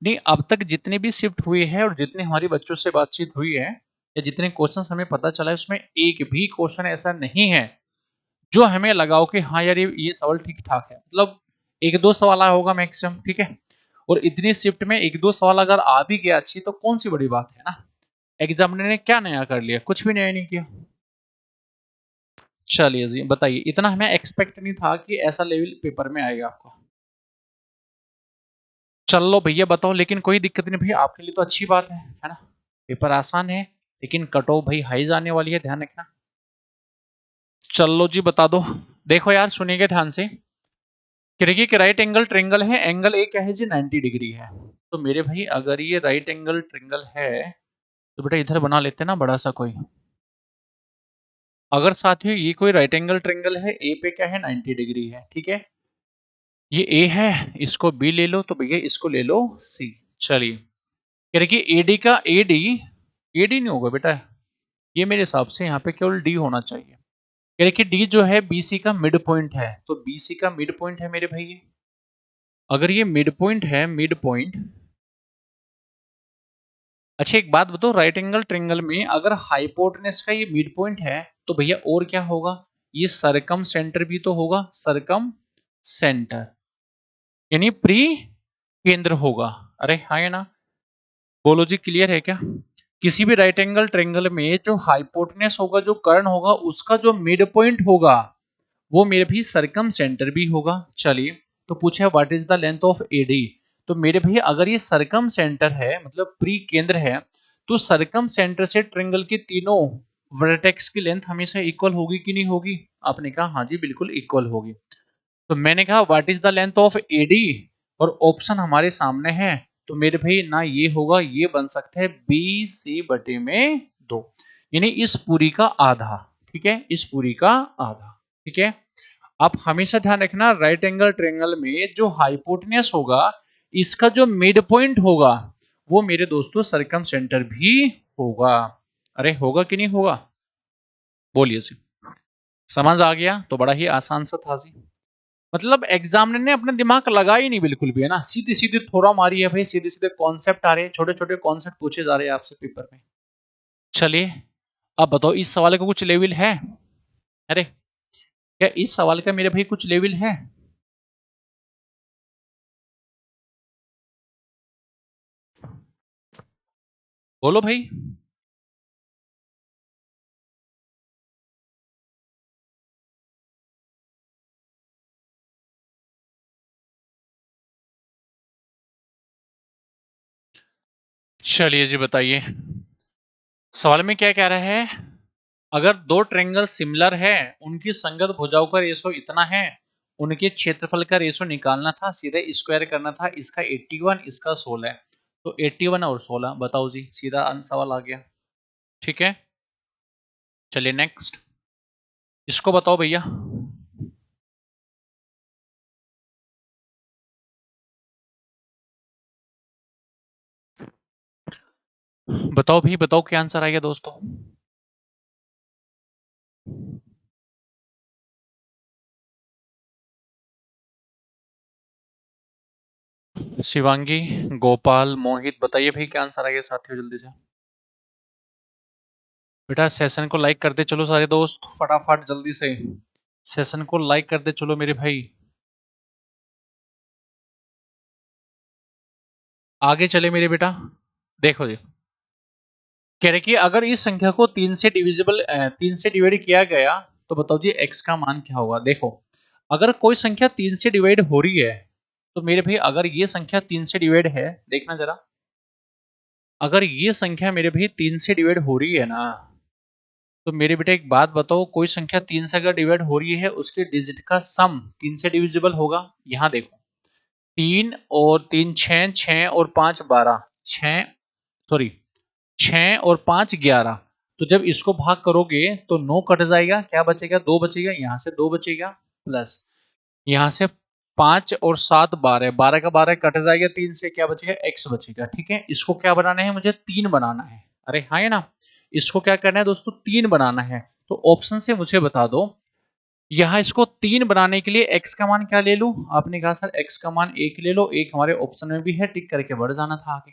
नहीं, अब तक जितने भी शिफ्ट हुए हैं और जितने हमारे बच्चों से बातचीत हुई है या जितने क्वेश्चन हमें पता चला है, उसमें एक भी क्वेश्चन ऐसा नहीं है जो हमें लगाओ कि हाँ यार ये सवाल ठीक ठाक है। मतलब एक दो सवाल आया होगा मैक्सिमम, ठीक है। और इतनी शिफ्ट में एक दो सवाल अगर आ भी गया अच्छी, तो कौन सी बड़ी बात है ना। एग्जामिनर ने क्या नया कर लिया, कुछ भी नया नहीं किया। चलिए जी बताइए, इतना हमें एक्सपेक्ट नहीं था कि ऐसा लेवल पेपर में आएगा आपको। चलो भैया बताओ, लेकिन कोई दिक्कत नहीं भैया, आपके लिए तो अच्छी बात है ना। पेपर आसान है, लेकिन कट ऑफ भाई हाई जाने वाली है, ध्यान रखना। चलो जी बता दो, देखो यार सुनिएगा ध्यान से। देखिए कि राइट एंगल ट्रेंगल है, एंगल ए क्या है जी 90 डिग्री है। तो मेरे भाई अगर ये राइट एंगल ट्रेंगल है, तो बेटा इधर बना लेते हैं ना बड़ा सा कोई। अगर साथियों ये कोई राइट एंगल ट्रेंगल है, ए पे क्या है 90 डिग्री है, ठीक है। ये ए है, इसको बी ले लो, तो भैया इसको ले लो सी। चलिए, कह रहे कि एडी का एडी, एडी नहीं होगा बेटा, ये मेरे हिसाब से यहाँ पे केवल डी होना चाहिए। कह रहे कि डी जो है बीसी का मिड पॉइंट है, तो बीसी का मिड पॉइंट है मेरे भाई ये। अगर ये मिड पॉइंट है, मिड पॉइंट, अच्छा एक बात बताओ, राइट एंगल ट्रेंगल में अगर हाइपोटेनस का ये मिड पॉइंट है, तो भैया और क्या होगा, ये सरकम सेंटर भी तो होगा, सरकम सेंटर यानी प्री केंद्र होगा। अरे हाँ है ना, बोलो जी क्लियर है क्या। किसी भी राइट एंगल ट्रेंगल में जो हाइपोटेनस होगा, जो कर्ण होगा, उसका जो मिड पॉइंट होगा वो मेरे भी सरकम सेंटर भी होगा। चलिए, तो पूछा what is the length of AD, तो मेरे भैया अगर ये सरकम सेंटर है मतलब प्री केंद्र है, तो सरकम सेंटर से ट्रेंगल के तीनों वर्टेक्स की लेंथ हमेशा इक्वल होगी कि नहीं होगी। आपने कहा हाँ जी बिल्कुल इक्वल होगी। तो मैंने कहा what is the length of AD, और ऑप्शन हमारे सामने है, तो मेरे भाई ना ये होगा, ये बन सकता है बी सी बटे में 2, यानी इस पूरी का आधा। ठीक है, इस पूरी का आधा। ठीक है, आप हमेशा ध्यान रखना राइट एंगल ट्रायंगल में जो हाइपोटेनस होगा, इसका जो मिड पॉइंट होगा, वो मेरे दोस्तों सरकम सेंटर भी होगा। अरे होगा कि नहीं होगा, बोलिए जी। समझ आ गया, तो बड़ा ही आसान सा था जी। मतलब एग्जामिनर ने अपना दिमाग लगा ही नहीं बिल्कुल भी, है ना, सीधी सीधी थोड़ा मारी है भाई, सीधे सीधे कॉन्सेप्ट आ रहे हैं, छोटे छोटे कॉन्सेप्ट पूछे जा रहे हैं आपसे पेपर में। चलिए, अब बताओ इस सवाल का कुछ लेवल है। अरे क्या इस सवाल का मेरे भाई कुछ लेवल है। बोलो भाई। चलिए जी बताइए, सवाल में क्या कह रहा है, अगर दो ट्रायंगल सिमिलर है, उनकी संगत भुजाओं का रेशो इतना है, उनके क्षेत्रफल का रेशो निकालना था, सीधे स्क्वायर करना था, इसका 81 इसका 16 है, तो 81 और 16 बताओ जी, सीधा सवाल आ गया। ठीक है, चलिए नेक्स्ट, इसको बताओ भैया। बताओ भी, बताओ क्या आंसर आएगा दोस्तों। शिवांगी, गोपाल, मोहित, बताइए भाई क्या आंसर आएगा साथियों, जल्दी से। बेटा सेशन को लाइक करते चलो सारे दोस्त, फटाफट जल्दी से सेशन को लाइक करते चलो मेरे भाई, आगे चले मेरे बेटा। देखो जी, कह रहे कि अगर इस संख्या को 3 से डिवाइड किया गया तो बताओ जी x का मान क्या होगा। देखो, अगर कोई संख्या 3 से डिवाइड हो रही है तो मेरे भाई, अगर ये संख्या 3 से डिवाइड है, देखना जरा, अगर ये संख्या मेरे भाई 3 से डिवाइड हो रही है ना, तो मेरे बेटा एक बात बताओ, कोई संख्या 3 से अगर डिवाइड हो रही है, उसके डिजिट का सम 3 से डिविजिबल होगा। यहाँ देखो, 3 और 3 6, 6 और 5 12, 6, सॉरी 6 और 5 11, तो जब इसको भाग करोगे तो 9 कट जाएगा, क्या बचेगा, 2 बचेगा, यहाँ से 2 बचेगा, प्लस यहाँ से 5 और 7 12, 12 का 12 कट जाएगा, 3 से क्या बचेगा, x बचेगा। ठीक है, इसको क्या बनाना है, मुझे 3 बनाना है। अरे हाँ है ना, इसको क्या करना है दोस्तों, 3 बनाना है। तो ऑप्शन से मुझे बता दो, यहाँ इसको 3 बनाने के लिए x का मान क्या ले लूं। आपने कहा सर x का मान 1 ले लो, 1 हमारे ऑप्शन में भी है, टिक करके बढ़ जाना था आगे।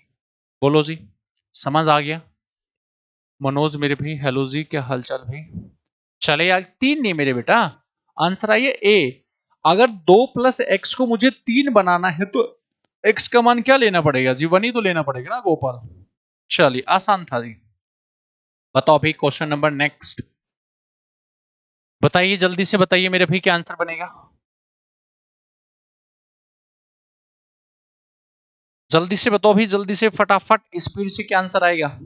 बोलो जी, समझ आ गया। मनोज मेरे भाई, हेलो जी, क्या हालचाल भाई। चले यार, 3 नहीं मेरे बेटा, आंसर आइए ए। अगर 2 प्लस एक्स को मुझे 3 बनाना है तो एक्स का मान क्या लेना पड़ेगा जी, 1 ही तो लेना पड़ेगा ना गोपाल। चलिए, आसान था जी। बताओ भाई, क्वेश्चन नंबर नेक्स्ट, बताइए जल्दी से, बताइए मेरे भाई क्या आंसर बनेगा, जल्दी से बताओ भाई, जल्दी से फटाफट स्पीड से, क्या आंसर आएगा।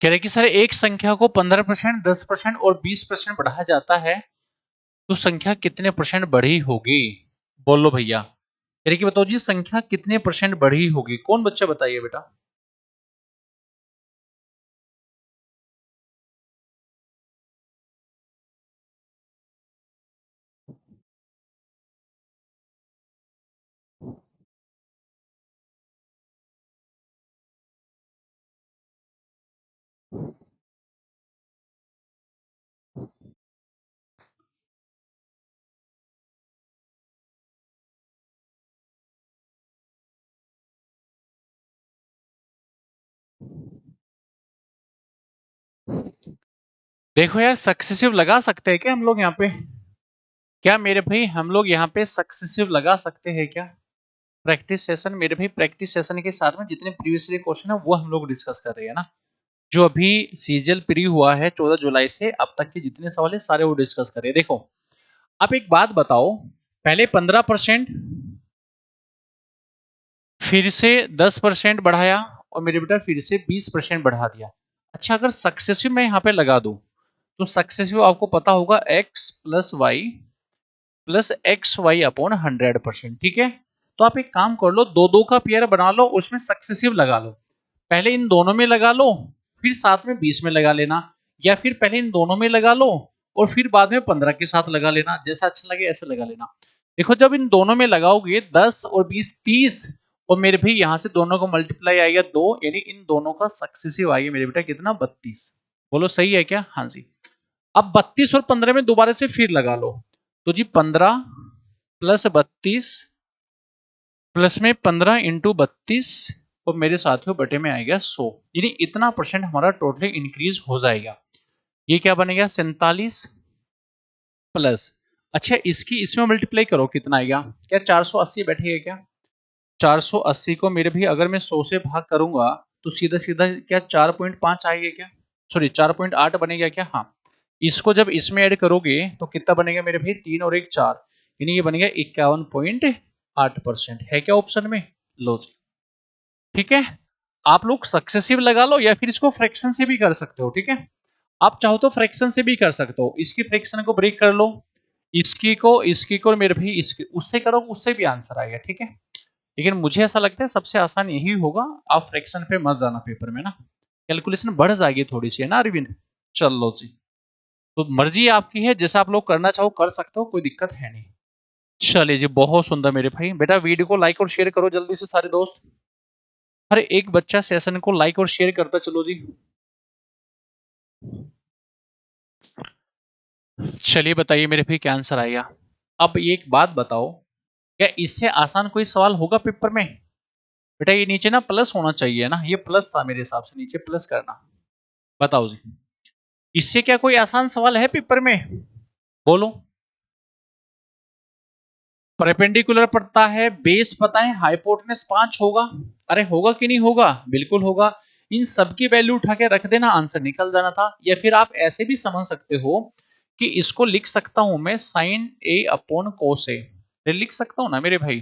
कह रहे कि सर एक संख्या को 15%, 10% और 20% बढ़ाया जाता है तो संख्या कितने परसेंट बढ़ी होगी। बोलो भैया, कह रहे कि बताओ जी संख्या कितने परसेंट बढ़ी होगी, कौन बच्चा बताइए बेटा। देखो यार, सक्सेसिव लगा सकते हैं क्या हम लोग यहाँ पे, क्या मेरे भाई हम लोग यहाँ पे सक्सेसिव लगा सकते हैं क्या। प्रैक्टिस सेशन मेरे भाई, प्रैक्टिस सेशन के साथ में जितने प्रीवियस क्वेश्चन है वो हम लोग डिस्कस कर रहे हैं ना। जो अभी सीजीएल प्री हुआ है 14 जुलाई से अब तक के जितने सवाल है सारे वो डिस्कस कर रहे हैं। देखो, आप एक बात बताओ, पहले 15%, फिर से 10% बढ़ाया, और मेरे बेटा फिर से 20% बढ़ा दिया। अच्छा, अगर सक्सेसिव मैं यहाँ पे लगा दूं तो सक्सेसिव आपको पता होगा x+y+xy/100%। ठीक है, तो आप एक काम कर लो, दो दो का पेयर बना लो, उसमें सक्सेसिव लगा लो। पहले इन दोनों में लगा लो, फिर साथ में 20 में लगा लेना, या फिर पहले इन दोनों में लगा लो और फिर बाद में 15 के साथ लगा लेना, जैसा अच्छा लगे ऐसे लगा लेना। देखो, जब इन दोनों में लगाओगे 10 और 20 30, और मेरे भी यहाँ से दोनों को मल्टीप्लाई आएगा 2, यानी इन दोनों का सक्सेसिव आएगा मेरे बेटा कितना, 32। बोलो सही है क्या, हाँ जी। अब 32 और 15 में दोबारा से फिर लगा लो, तो जी 15+32 प्लस में 15 × 32, और मेरे साथियों बटे में आएगा 100, यानी इतना परसेंट हमारा टोटली इंक्रीज हो जाएगा। ये क्या बनेगा, 47 प्लस अच्छा इसकी इसमें मल्टीप्लाई करो, कितना आएगा? क्या 480 बैठेगा क्या? 480 को मेरे भी अगर मैं 100 से भाग करूंगा तो सीधा सीधा क्या 4.5 आएगा क्या? सॉरी 4.8 बनेगा क्या? हाँ, इसको जब इसमें ऐड करोगे तो कितना बनेगा मेरे भाई? 3 और 1 4, यानी ये बनेगा 51.8% है क्या ऑप्शन में? लो जी, ठीक है। आप लोग सक्सेसिव लगा लो या फिर इसको फ्रैक्शन से भी कर सकते हो, ठीक है। आप चाहो तो फ्रैक्शन से भी कर सकते हो, इसकी फ्रैक्शन को ब्रेक कर लो, इसकी को मेरे भाई इसके उससे करो, उससे भी आंसर आएगा, ठीक है। लेकिन मुझे ऐसा लगता है सबसे आसान यही होगा, आप फ्रैक्शन पे मत जाना पेपर में ना, कैलकुलेशन बढ़ जाएगी थोड़ी सी, है ना अरविंद? चलो जी, तो मर्जी आपकी है, जैसा आप लोग करना चाहो कर सकते हो, कोई दिक्कत है नहीं। चलिए जी, बहुत सुंदर मेरे भाई। बेटा वीडियो को लाइक और शेयर करो जल्दी से सारे दोस्त, हर एक बच्चा सेशन को लाइक और शेयर करता चलो जी। चलिए बताइए मेरे भाई क्या आंसर आएगा। अब एक बात बताओ, क्या इससे आसान कोई सवाल होगा पेपर में? बेटा ये नीचे ना प्लस होना चाहिए ना, ये प्लस था मेरे हिसाब से, नीचे प्लस करना। बताओ जी, इससे क्या कोई आसान सवाल है पेपर में? बोलो। परपेंडिकुलर पड़ता है, बेस पता है, हाइपोटेनस 5 होगा। अरे होगा कि नहीं होगा? बिल्कुल होगा। इन सब की वैल्यू उठा के रख देना, आंसर निकल जाना था। या फिर आप ऐसे भी समझ सकते हो कि इसको लिख सकता हूं मैं साइन ए अपॉन कोस ए, लिख सकता हूं ना मेरे भाई।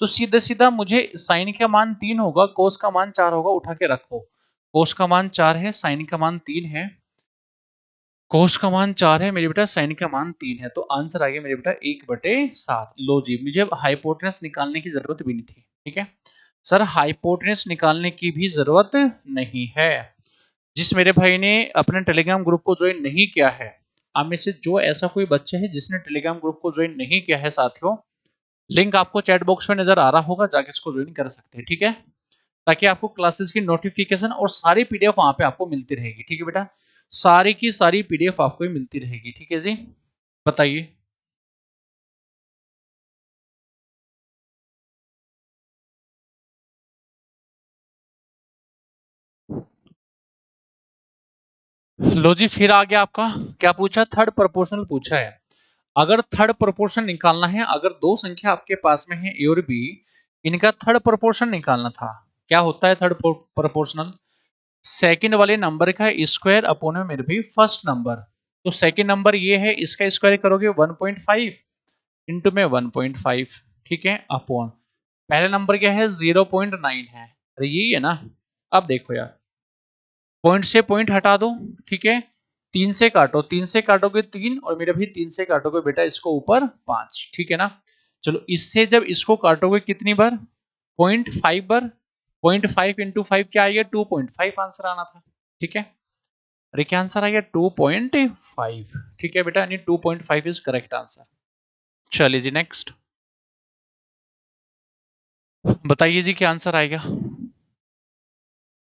तो सीधा सीधा मुझे साइन का मान 3 होगा, कोस का मान 4 होगा, उठा के रखो। कोस का मान 4 है, साइन का मान 3 है। कोस का मान 4 है मेरे बेटा, साइन का मान 3 है, तो आंसर आ गया मेरे बेटा 1/7। लो जी, मुझे हाइपोटेनस निकालने की जरूरत भी नहीं थी, ठीक है। सर हाइपोटेनस निकालने की भी जरूरत नहीं है। जिस मेरे भाई ने अपने टेलीग्राम ग्रुप को ज्वाइन नहीं किया है, आप में से जो ऐसा कोई बच्चा है जिसने टेलीग्राम ग्रुप को ज्वाइन नहीं किया है साथियों, लिंक आपको चैट बॉक्स में नजर आ रहा होगा, जाके इसको ज्वाइन कर सकते हैं, ठीक है। ताकि आपको क्लासेस की नोटिफिकेशन और सारी पीडीएफ वहां पे आपको मिलती रहेगी, ठीक है बेटा। सारी की सारी पीडीएफ आपको ही मिलती रहेगी, ठीक है जी। बताइए। लो जी, फिर आ गया आपका, क्या पूछा? थर्ड प्रोपोर्शनल पूछा है। अगर थर्ड प्रोपोर्शन निकालना है, अगर दो संख्या आपके पास में है ए और बी, इनका थर्ड प्रोपोर्शन निकालना था। क्या होता है थर्ड प्रोपोर्शनल? सेकंड वाले नंबर का स्क्वायर अपॉन में मेरे भी फर्स्ट नंबर। तो सेकंड नंबर ये है, इसका स्क्वायर करोगे 1.5 इंटू में 1.5, ठीक है, अपॉन पहले नंबर क्या है 0.9 है, अरे यही है ना। अब देखो यार, पॉइंट से पॉइंट हटा दो, ठीक है, 3 से काटो, 3 से काटोगे 3, और मेरा भी 3 से काटोगे बेटा इसको ऊपर 5, ठीक है ना। चलो इससे जब इसको काटोगे कितनी बार? 0.5 बार। 0.5 इंटू 5 क्या आएगा? 2.5 आंसर आना था, ठीक है। अरे क्या आंसर आ गया? 2.5, ठीक है बेटा, यानी 2.5 इज करेक्ट आंसर। चलिए जी नेक्स्ट, बताइए जी क्या आंसर आएगा।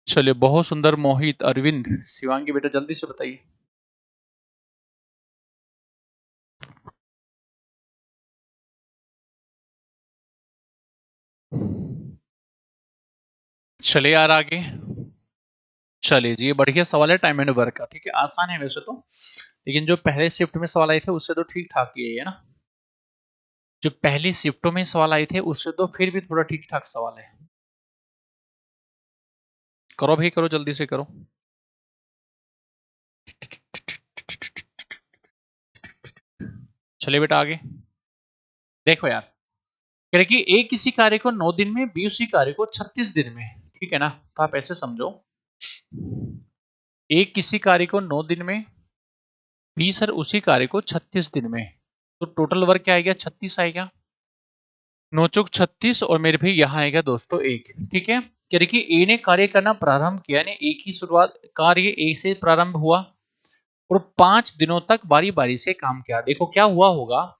चलिए बहुत सुंदर, मोहित, अरविंद, शिवांगी बेटा जल्दी से बताइए। चलिए यार आगे। चलिए जी, ये बढ़िया सवाल है टाइम एंड वर्क का, ठीक है, आसान है वैसे तो, लेकिन जो पहले शिफ्ट में सवाल आए थे उससे तो ठीक ठाक ही है ना। जो पहली शिफ्टों में सवाल आए थे उससे तो फिर भी थोड़ा ठीक ठाक सवाल है। करो भाई करो, जल्दी से करो। चलिए बेटा आगे। देखो यार, कह रहे कि ए किसी कार्य को 9 दिन में, बी उसी कार्य को 36 दिन में, ठीक है ना। तो आप ऐसे समझो, ए किसी कार्य को 9 दिन में, बी सर उसी कार्य को 36 दिन में, तो टोटल वर्क क्या आएगा? 36 आएगा। 9 चौक 36, और मेरे भाई यहाँ आएगा दोस्तों 1, ठीक है। क्या देखिए, ए ने कार्य करना प्रारंभ किया, यानी ए की शुरुआत, कार्य ए से प्रारंभ हुआ, और 5 दिनों तक बारी बारी से काम किया। देखो क्या हुआ होगा,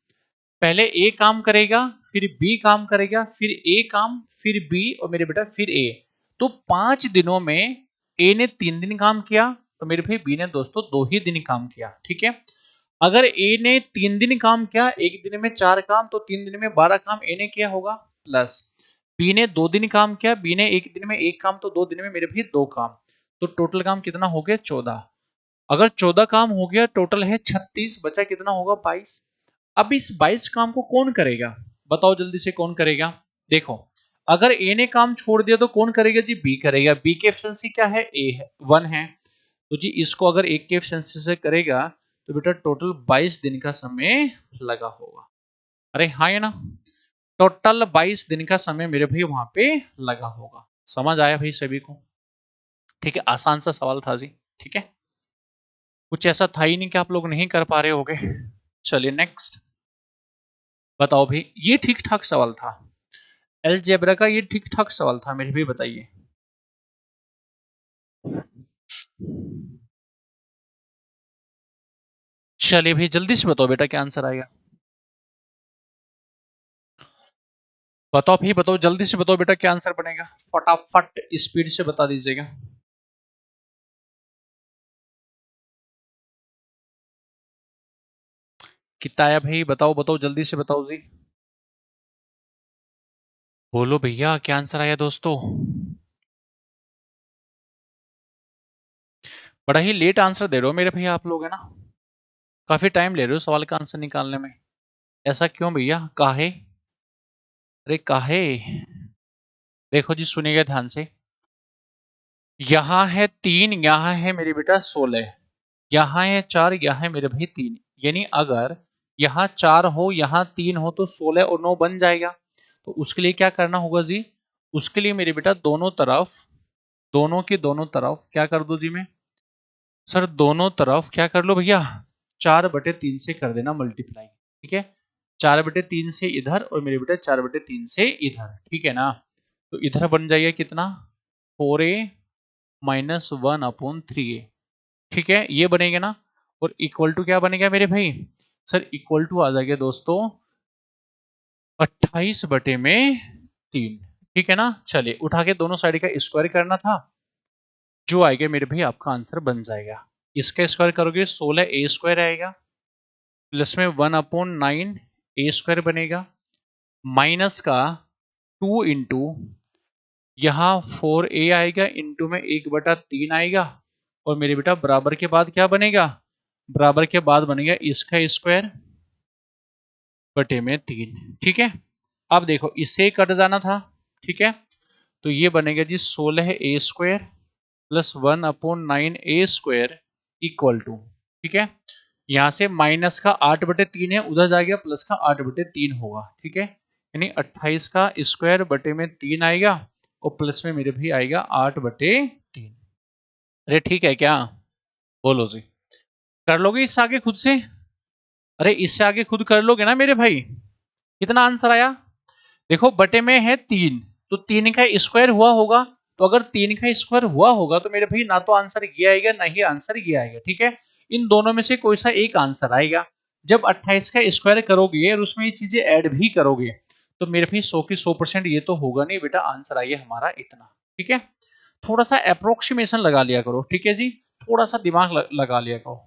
पहले ए काम करेगा, फिर बी काम करेगा, फिर ए काम, फिर बी, और मेरे बेटा फिर ए। तो 5 दिनों में ए ने 3 दिन काम किया, तो मेरे भाई बी ने दोस्तों 2 ही दिन काम किया, ठीक है। अगर ए ने 3 दिन काम किया, एक दिन में 4 काम, तो 3 दिन में 12 काम ए ने किया होगा, प्लस बी ने 2 दिन काम किया, बी ने एक दिन में 1 काम, तो 2 दिन में मेरे भाई 2 काम, तो टोटल काम कितना हो गया? 14। अगर 14 काम हो गया, टोटल है 36, बचा कितना होगा? 22। अब इस 22 काम को कौन करेगा, बताओ जल्दी से कौन करेगा। देखो अगर ए ने काम छोड़ दिया तो कौन करेगा जी, बी करेगा। बी की एफिशिएंसी क्या है, ए है, 1 है। तो जी इसको अगर एक की एफिशिएंसी से करेगा तो बेटा टोटल 22 दिन का समय लगा होगा। अरे हाँ है ना, टोटल 22 दिन का समय मेरे भाई वहां पे लगा होगा। समझ आया भाई सभी को? ठीक है, आसान सा सवाल था जी। ठीक है, कुछ ऐसा था ही नहीं कि आप लोग नहीं कर पा रहे होगे। चलिए नेक्स्ट बताओ भाई, ये ठीक ठाक सवाल था। अलजेब्रा का ये ठीक ठाक सवाल था मेरे भी, बताइए। चलिए भाई जल्दी से बताओ बेटा क्या आंसर आएगा। बताओ भाई बताओ, जल्दी से बताओ बेटा क्या आंसर बनेगा, फटाफट स्पीड से बता दीजिएगा। कितना आया भाई, बताओ बताओ जल्दी से बताओ जी। बोलो भैया क्या आंसर आया दोस्तों। बड़ा ही लेट आंसर दे रहे हो मेरे भैया आप लोग, है ना, काफी टाइम ले रहे हो सवाल का आंसर निकालने में। ऐसा क्यों भैया, काहे? अरे काहे? देखो जी सुनिएगा ध्यान से, यहाँ है 3, यहाँ है मेरे बेटा 16, यहाँ है 4, यहाँ है मेरे भाई 3। यानी अगर यहाँ 4 हो यहाँ 3 हो तो 16 और 9 बन जाएगा। तो उसके लिए क्या करना होगा जी, उसके लिए मेरे बेटा दोनों तरफ, दोनों की दोनों तरफ क्या कर दो जी मैं, सर दोनों तरफ क्या कर लो भैया, 4/3 से कर देना मल्टीप्लाई। ठीक है, 4/3 से इधर और मेरे बेटा 4/3 से इधर। ठीक है ना, तो इधर बन जाएगा कितना, 4a माइनस 1/3a। ठीक है, ये बनेगा ना, और इक्वल टू क्या बनेगा मेरे भाई, सर इक्वल टू आ जाएगा दोस्तों 28/3। ठीक है ना, चलिए उठा के दोनों साइड का स्क्वायर करना था, जो आएगा मेरे भाई आपका आंसर बन जाएगा। इसका स्क्वायर करोगे 16a² आएगा, प्लस में 1/9 a² बनेगा, माइनस का 2 इंटू यहाँ 4a आएगा, इंटू में 1/3 आएगा, और मेरे बेटा बराबर के बाद क्या बनेगा, बराबर के बाद बनेगा इसका स्क्वायर बटे में 3। ठीक है, अब देखो इससे कट जाना था। ठीक है, तो ये बनेगा जी 16a² plus 1/9 a² equal to, ठीक है, यहां से माइनस का 8/3 है, उधर जाएगा प्लस का 8/3 होगा। ठीक है, यानी 28 का स्क्वायर बटे में 3 आएगा, और प्लस में मेरे भी आएगा 8/3। अरे ठीक है क्या, बोलो जी, कर लोगे इससे आगे खुद से? अरे इससे आगे खुद कर लोगे ना मेरे भाई। कितना आंसर आया, देखो बटे में है 3, तो 3 का स्क्वायर हुआ होगा, तो अगर 3 का स्क्वायर हुआ होगा तो मेरे भाई ना तो आंसर ये आएगा ना ही आंसर ये आएगा। ठीक है, इन दोनों में से कोई सा एक आंसर आएगा। जब 28 का स्क्वायर करोगे और उसमें ये चीजें ऐड भी करोगे तो मेरे भाई 100 की 100% ये तो होगा नहीं बेटा, आंसर आइए हमारा इतना। ठीक है, थोड़ा सा अप्रोक्सीमेशन लगा लिया करो। ठीक है जी, थोड़ा सा दिमाग लगा लिया करो,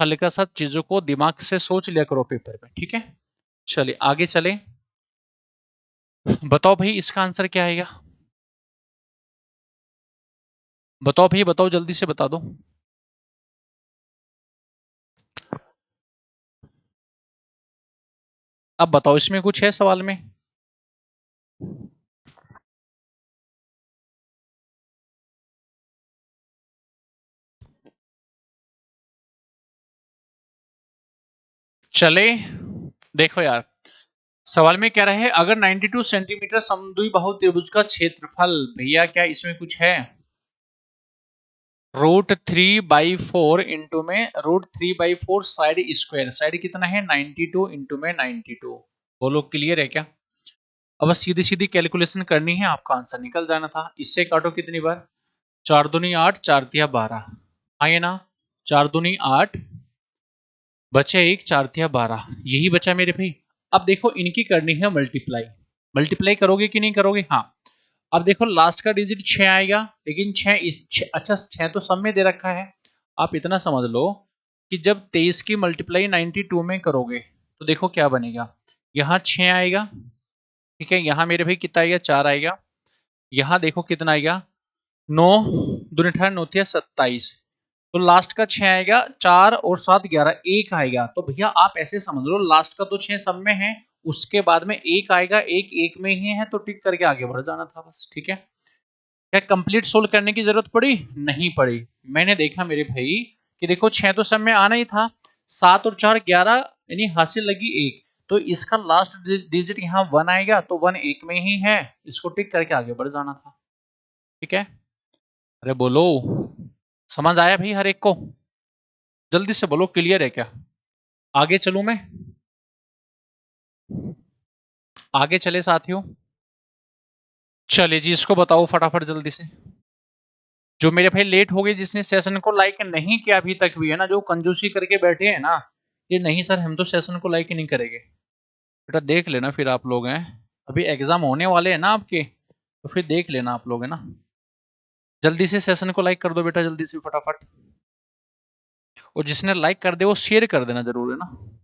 हल्का सा चीजों को दिमाग से सोच लिया करो पेपर में। ठीक है, चलिए आगे चले, बताओ भाई इसका आंसर क्या आएगा, बताओ भाई बताओ जल्दी से बता दो। अब बताओ इसमें कुछ है सवाल में। चले देखो यार, सवाल में कह रहे हैं अगर 92 सेंटीमीटर समद्विबाहु त्रिभुज का क्षेत्रफल, भैया क्या इसमें कुछ है, √3/4 इंटू में √3/4 साइड स्क्वायर, साइड कितना है 92 इंटू में 92। बोलो क्लियर है क्या? अब बस सीधी सीधी कैलकुलेशन करनी है, आपका आंसर निकल जाना था। इससे काटो कितनी बार, 4 दूनी 8, 4 तिया 12, आइए ना, 4 दूनी 8, बचे 1, 4 तिया 12, यही बचा मेरे भाई। अब देखो इनकी करनी है मल्टीप्लाई, मल्टीप्लाई करोगे कि नहीं करोगे, हाँ। अब देखो लास्ट का डिजिट 6 आएगा, लेकिन 6 अच्छा 6 तो सब में दे रखा है। आप इतना समझ लो कि जब 23 की मल्टीप्लाई 92 में करोगे तो देखो क्या बनेगा, यहाँ 6 आएगा, ठीक है, यहाँ मेरे भाई कितना आएगा 4 आएगा, यहाँ देखो कितना आएगा 9 दूनी 18 9 27, तो लास्ट का 6 आएगा, 4 और 7 11, 1 आएगा। तो भैया आप ऐसे समझ लो लास्ट का तो 6 सब में है, उसके बाद में 1 आएगा, 1 1 में ही है, तो टिक करके आगे बढ़ जाना था बस। ठीक है, क्या कंप्लीट सोल्व करने की जरूरत पड़ी? नहीं पड़ी। मैंने देखा मेरे भाई कि देखो 6 तो सब में आना ही था, 7 और 4 11, यानी हासिल लगी 1, तो इसका लास्ट डिजिट यहाँ 1 आएगा, तो 1 1 में ही है, इसको टिक करके आगे बढ़ जाना था। ठीक है, अरे बोलो, समझ आया भाई हर एक को? जल्दी से बोलो, क्लियर है क्या? आगे चलूं मैं? आगे चले साथियों? चलिए जी, इसको बताओ फटाफट जल्दी से। जो मेरे भाई लेट हो गए, जिसने सेशन को लाइक नहीं किया अभी तक भी है ना, जो कंजूसी करके बैठे हैं ना, ये नहीं सर हम तो सेशन को लाइक ही नहीं करेंगे, बेटा देख लेना फिर आप लोग हैं, अभी एग्जाम होने वाले हैं ना आपके, तो फिर देख लेना आप लोग है ना। जल्दी से सेशन को लाइक कर दो बेटा, जल्दी से फटाफट, और जिसने लाइक कर दे वो शेयर कर देना जरूर है ना।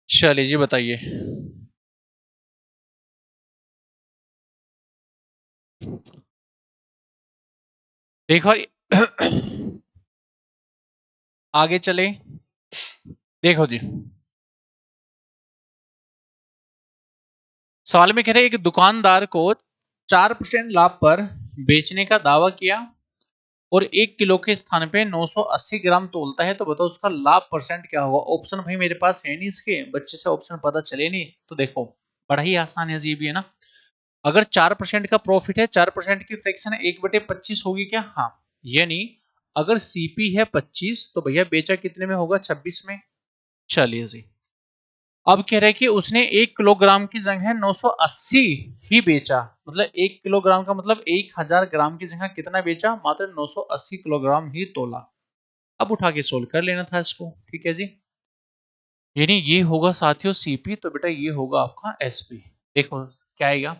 चलिए जी बताइए। देखो आगे चले, देखो जी, सवाल में कह रहे एक दुकानदार को 4% लाभ पर बेचने का दावा किया और 1 किलो के स्थान पे 980 ग्राम तोलता है, तो बताओ उसका लाभ परसेंट क्या होगा? ऑप्शन भाई मेरे पास है नहीं, इसके बच्चे से ऑप्शन पता चले नहीं, तो देखो बड़ा ही आसान है जी भी है ना। अगर 4% का प्रॉफिट है, 4% की फ्रैक्शन 1/25 होगी क्या? हाँ, यानी अगर सीपी है 25, तो भैया बेचा कितने में होगा? 26 में। चलिए जी, अब कह रहे हैं कि उसने 1 किलोग्राम की जगह 980 ही बेचा, मतलब 1 किलोग्राम का मतलब 1000 ग्राम की जगह कितना बेचा? मात्र 980 किलोग्राम ही तोला। अब उठा के सोल्व कर लेना था इसको। ठीक है जी, यानी ये होगा साथियों सीपी, तो बेटा ये होगा आपका एसपी। देखो क्या आएगा,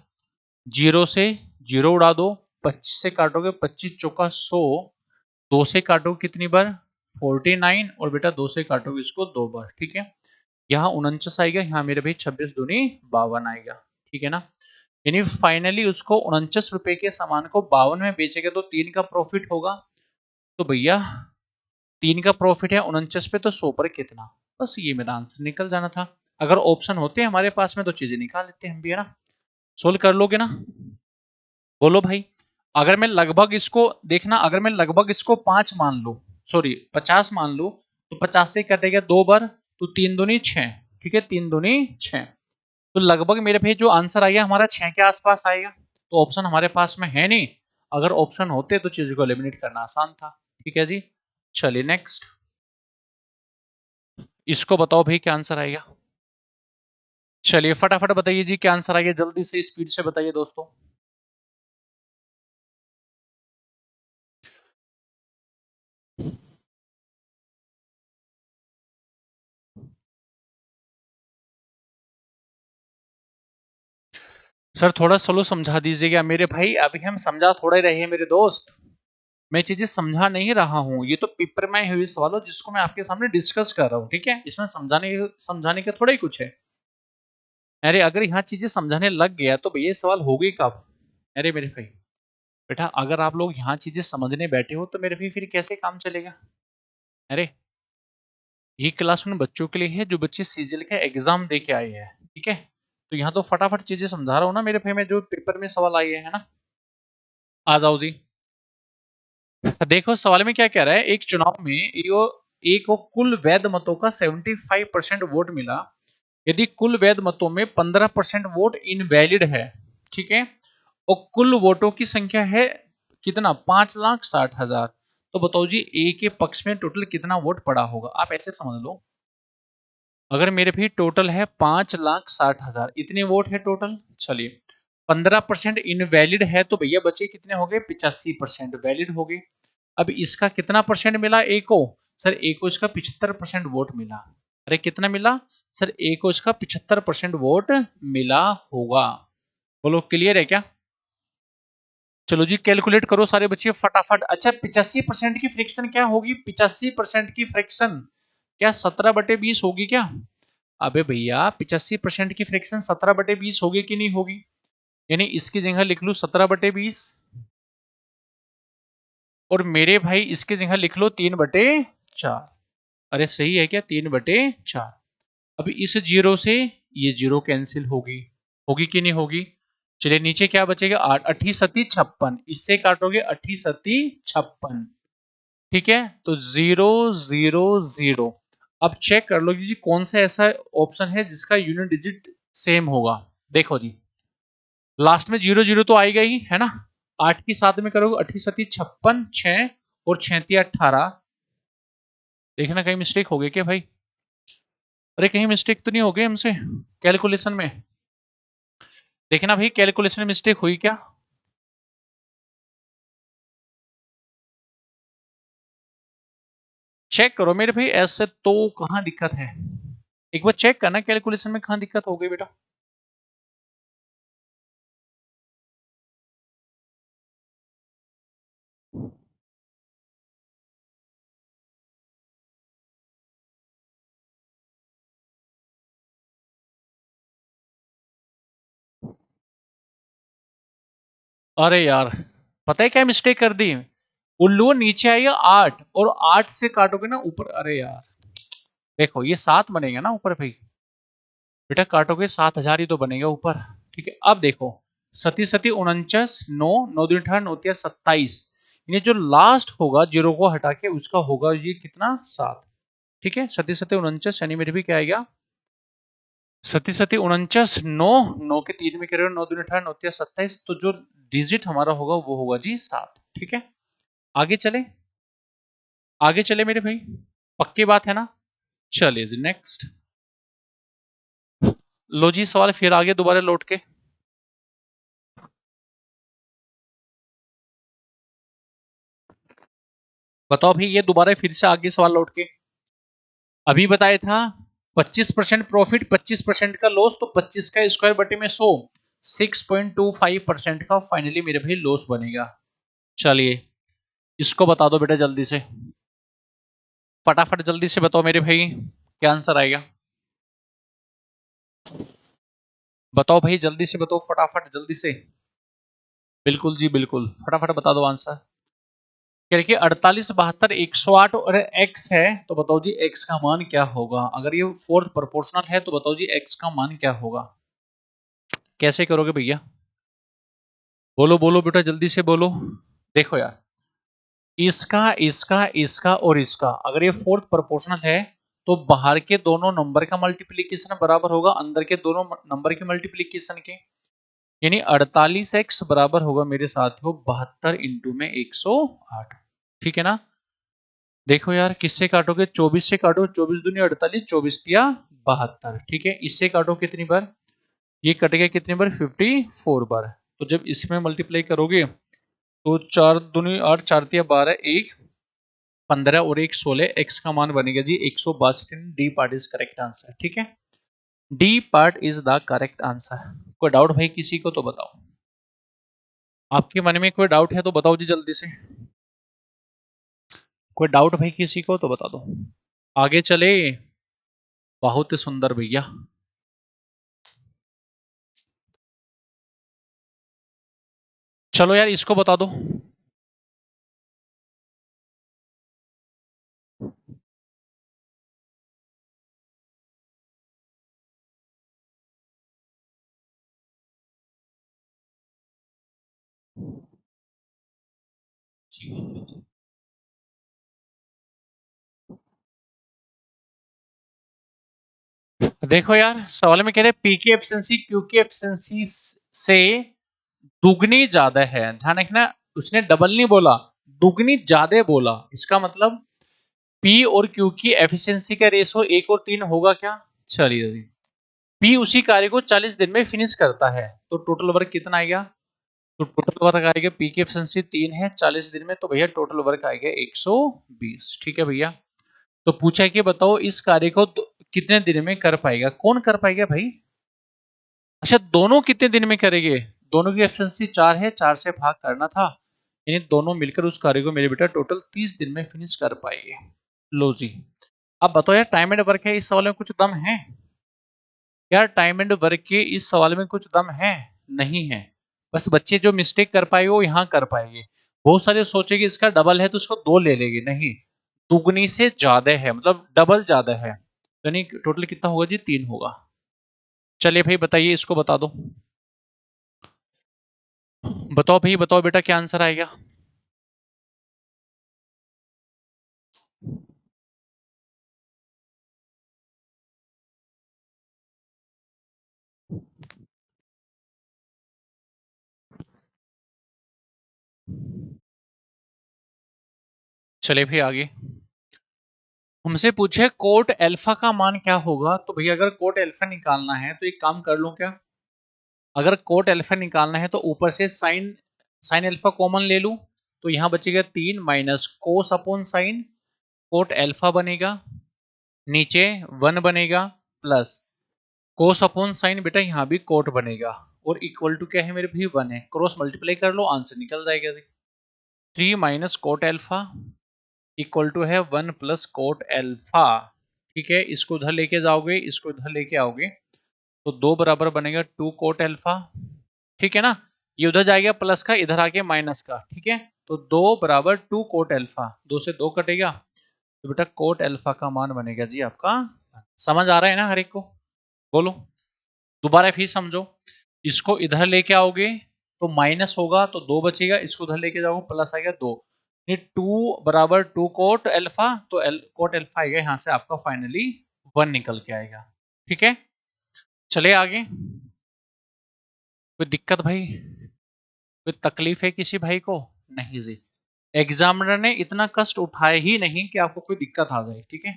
जीरो से जीरो उड़ा दो, 25 से काटोगे 25 चौका 100, 2 से काटोगे कितनी बार? 49, और बेटा 2 से काटोगे इसको 2 बार। ठीक है, यहाँ 49 आएगा, यहाँ मेरे भाई 26 दूनी 52 आएगा। ठीक है ना, यानी फाइनली उसको 49 रुपए के सामान को 52 में बेचेगा, तो 3 का प्रॉफिट होगा। तो भैया 3 का प्रॉफिट है 49 पे, तो 100 पर कितना? बस ये मेरा आंसर निकल जाना था। अगर ऑप्शन होते हमारे पास में तो चीजें निकाल लेते हम भी है ना। सोल्व कर लोगे ना? बोलो भाई। अगर मैं लगभग इसको देखना, अगर मैं लगभग इसको 5 मान लू, सॉरी 50 मान लू, तो 50 से कटेगा 2 बार, तो 3 दूनी 6। ठीक है, 3 दूनी 6, तो लगभग मेरे भाई जो आंसर आएगा हमारा 6 के आसपास आएगा। तो ऑप्शन हमारे पास में है नहीं, अगर ऑप्शन होते तो चीज को एलिमिनेट करना आसान था। ठीक है जी, चलिए नेक्स्ट, इसको बताओ भाई क्या आंसर आएगा? चलिए फटाफट बताइए जी क्या आंसर आएगा, जल्दी से स्पीड से बताइए दोस्तों। सर थोड़ा स्लो समझा दीजिएगा मेरे भाई, अभी हम समझा थोड़ा ही रहे हैं मेरे दोस्त, मैं चीजें समझा नहीं रहा हूँ, ये तो पेपर में हुई सवाल हो जिसको मैं आपके सामने डिस्कस कर रहा हूँ। ठीक है, इसमें समझाने समझाने का थोड़ा ही कुछ है। अरे अगर यहाँ चीजें समझाने लग गया तो भैया सवाल होगी कब? अरे मेरे भाई, बेटा अगर आप लोग यहाँ चीजें समझने बैठे हो तो मेरे भाई फिर कैसे काम चलेगा? अरे ये क्लास उन बच्चों के लिए है जो बच्चे सीजीएल का एग्जाम दे के आए हैं। ठीक है, तो यहाँ तो फटाफट चीजें समझा रहा हूँ ना मेरे भाई, मैं जो पेपर में सवाल आई है ना। आ जाओ जी, देखो सवाल में क्या कह रहा है, एक चुनाव में एक को कुल वैध मतों का 75% वोट मिला, यदि कुल वैध मतों में 15% वोट इनवैलिड है। ठीक है, और कुल वोटों की संख्या है कितना? 5,60,000। तो बताओ जी ए के पक्ष में टोटल कितना वोट पड़ा होगा? आप ऐसे समझ लो, अगर मेरे भी टोटल है 5,60,000, इतने वोट है टोटल। चलिए 15% इनवैलिड है, तो भैया बचे कितने हो गए? 85% वैलिड हो गए। अब इसका कितना परसेंट मिला ए को? सर ए को इसका 75% वोट मिला। अरे कितना मिला? सर ए को इसका 75% वोट मिला होगा। बोलो क्लियर है क्या? चलो जी कैलकुलेट करो सारे बच्चे फटाफट। अच्छा 85% की फ्रैक्शन क्या होगी? 85% की फ्रैक्शन क्या 17/20 होगी क्या? अबे भैया 85% की फ्रैक्शन 17/20 होगी कि नहीं होगी? यानी इसकी जगह लिख लू 17/20 और मेरे भाई इसकी जगह लिख लो 3/4। अरे सही है क्या? 3/4। अभी इस जीरो से ये जीरो कैंसिल होगी, होगी कि नहीं होगी? चलिए नीचे क्या बचेगा? 8 अठी सती 56, इससे काटोगे 8 सती 56। ठीक है, तो 0 0 0। अब चेक कर लो जी कौन सा ऐसा ऑप्शन है जिसका यूनिट डिजिट सेम होगा। देखो जी, लास्ट में 0 0 तो आएगा ही है ना। 8 की 7 में करोगे 8 सती 56, 6 और 6 18। देखना कहीं मिस्टेक हो गई क्या भाई? अरे कहीं मिस्टेक तो नहीं हो गई हमसे कैलकुलेशन में? देखना भाई कैलकुलेशन में मिस्टेक हुई क्या? चेक करो मेरे भाई, ऐसे तो कहां दिक्कत है? एक बार चेक करना कैलकुलेशन में कहां दिक्कत हो गई बेटा। अरे यार, पता है क्या मिस्टेक कर दी? उल्लू नीचे आएगा 8 और 8 से काटोगे ना ऊपर। अरे यार देखो ये 7 बनेगा ना ऊपर भाई। बेटा काटोगे 7,000 ही तो बनेगा ऊपर। ठीक है, अब देखो सती सती 49, 9 9 दूनी 18, 9 तिया 27। ये जो लास्ट होगा जीरो को हटा के उसका होगा ये कितना? 7। ठीक है, सती सती 49 यानी मेरे भी क्या आएगा? सती सती 49, 9 9 के 3 में करेगा 9 दूनी 18, 9 तिया 27। तो जो डिजिट हमारा होगा वो होगा जी 7। ठीक है, आगे चले, आगे चले मेरे भाई, पक्की बात है ना? चलिए जी नेक्स्ट। लो जी सवाल फिर आगे दोबारा लौट के। बताओ भाई ये दोबारा फिर से आगे सवाल लौट के। अभी बताया था 25% प्रॉफिट 25% का लॉस, तो 25 का स्क्वायर बटे में 100, 6.25% का फाइनली मेरे भाई लॉस बनेगा। चलिए इसको बता दो बेटा जल्दी से, फटाफट जल्दी से बताओ मेरे भाई क्या आंसर आएगा। बताओ भाई जल्दी से बताओ, फटाफट जल्दी से। बिल्कुल जी बिल्कुल, फटाफट बता दो आंसर। क्या देखिए 48 72 108 और x है, तो बताओ जी x का मान क्या होगा? अगर ये फोर्थ प्रोपोर्शनल है तो बताओ जी x का मान क्या होगा? कैसे करोगे भैया? बोलो बोलो बेटा जल्दी से बोलो। देखो यार, इसका इसका इसका और इसका अगर ये फोर्थ प्रोपोर्शनल है तो बाहर के दोनों नंबर का मल्टीप्लीकेशन बराबर होगा अंदर के दोनों नंबर के मल्टीप्लीकेशन के। यानी 48x बराबर होगा मेरे साथियों 72 इंटू में 108। ठीक है ना? देखो यार किससे काटोगे? 24 से काटो, 24 दूनी 48, 24 तिया 72। ठीक है, इससे काटो कितनी बार? ये कटेगा कितनी बार? 54 बार। तो जब इसमें मल्टीप्लाई करोगे तो 4 दूनी 8, 4 तिया 12, 1 15 और 1 16, एक्स का मान बनेगा जी 162। D part is correct answer. ठीक है, D part is the correct answer. कोई डाउट भाई किसी को तो बताओ, आपके मन में कोई डाउट है तो बताओ जी जल्दी से। कोई डाउट भाई किसी को तो बता दो, आगे चले। बहुत सुंदर भैया। चलो यार इसको बता दो। देखो यार सवाल में कह रहे पी की एफिशिएंसी क्यू की एफिशिएंसी से दुगनी ज्यादा है। ध्यान रखना, उसने डबल नहीं बोला, दुगनी ज्यादा बोला। इसका मतलब पी और क्यू की एफिशिएंसी का रेशो 1 और 3 होगा क्या? चलिए जी, पी उसी कार्य को 40 दिन में फिनिश करता है तो टोटल वर्क कितना आएगा? तो टोटल वर्क आएगा, पी की एफिशिएंसी 3 है 40 दिन में, तो भैया टोटल वर्क आएगा 120। ठीक है भैया, तो पूछा कि बताओ इस कार्य को कितने दिन में कर पाएगा? कौन कर पाएगा भाई? अच्छा दोनों कितने दिन में करेंगे? दोनों की एफिशिएंसी 4 है, 4 से भाग करना था, यानी दोनों मिलकर उस कार्य को मेरे बेटा टोटल 30 दिन में फिनिश कर पाएंगे। लो जी, अब बताओ यार टाइम एंड वर्क है, इस सवाल में कुछ दम है? यार टाइम एंड वर्क के इस सवाल में कुछ दम है नहीं है, बस बच्चे जो मिस्टेक कर पाए वो यहाँ कर पाएंगे। बहुत सारे सोचेंगे इसका डबल है तो उसको 2 ले लेंगे, नहीं, दुगनी से ज्यादा है, मतलब डबल ज्यादा है, यानी टोटल कितना होगा जी, 3 होगा। चलिए भाई बताइए, इसको बता दो। बताओ भाई, बताओ बेटा क्या आंसर आएगा। चलिए भाई आगे। हमसे पूछे कोट अल्फा का मान क्या होगा, तो भैया अगर कोट अल्फा निकालना है तो एक काम कर लूं क्या, अगर कोट अल्फा निकालना है तो ऊपर से साइन साइन अल्फा कॉमन ले लूं, तो यहां बचेगा 3 minus cos upon sine, coat alpha बनेगा, नीचे 1 बनेगा, प्लस कोस अपॉन साइन, बेटा यहाँ भी कोट बनेगा, और इक्वल टू क्या है मेरे भी 1 है, क्रॉस मल्टीप्लाई कर लो आंसर निकल जाएगा जी। 3 minus cot alpha equal to है 1 प्लस कोट अल्फा। ठीक है, इसको उधर लेके जाओगे, इसको इधर लेके आओगे, तो 2 बराबर बनेगा 2 कोट अल्फा। ठीक है ना, ये उधर जाएगा प्लस का, इधर आके माइनस का, ठीक है, तो 2 बराबर 2 कोट अल्फा, 2 से 2 कटेगा, तो बेटा कोट अल्फा का मान बनेगा जी आपका। समझ आ रहा है ना हर एक को, बोलो, दोबारा फिर समझो। इसको इधर लेके आओगे तो माइनस होगा तो 2 बचेगा, इसको उधर लेके जाओगे प्लस आएगा 2, ये 2 बराबर 2 कोट अल्फा, तो कोट अल्फा आएगा यहाँ से आपका फाइनली 1 निकल के आएगा। ठीक है, चले आगे। कोई दिक्कत भाई, कोई तकलीफ है किसी भाई को? नहीं जी, एग्जामिनर ने इतना कष्ट उठाया ही नहीं कि आपको कोई दिक्कत आ जाए। ठीक है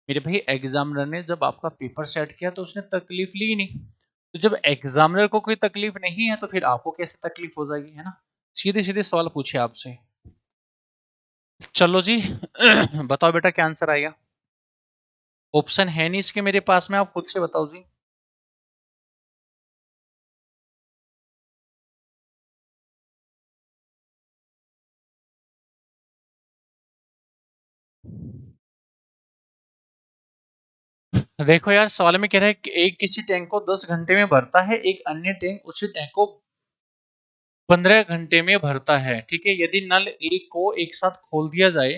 मेरे भाई, एग्जामिनर ने जब आपका पेपर सेट किया तो उसने तकलीफ ली नहीं, तो जब एग्जामिनर को कोई तकलीफ नहीं है तो फिर आपको कैसे तकलीफ हो जाएगी, है ना। सीधे सीधे सवाल पूछे आपसे। चलो जी बताओ बेटा क्या आंसर आएगा। ऑप्शन है नहीं इसके मेरे पास में, आप खुद से बताओ जी। देखो यार, सवाल में कह रहा है कि एक किसी टैंक को 10 घंटे में भरता है, एक अन्य टैंक उसी टैंक को 15 घंटे में भरता है। ठीक है, यदि नल एक को एक साथ खोल दिया जाए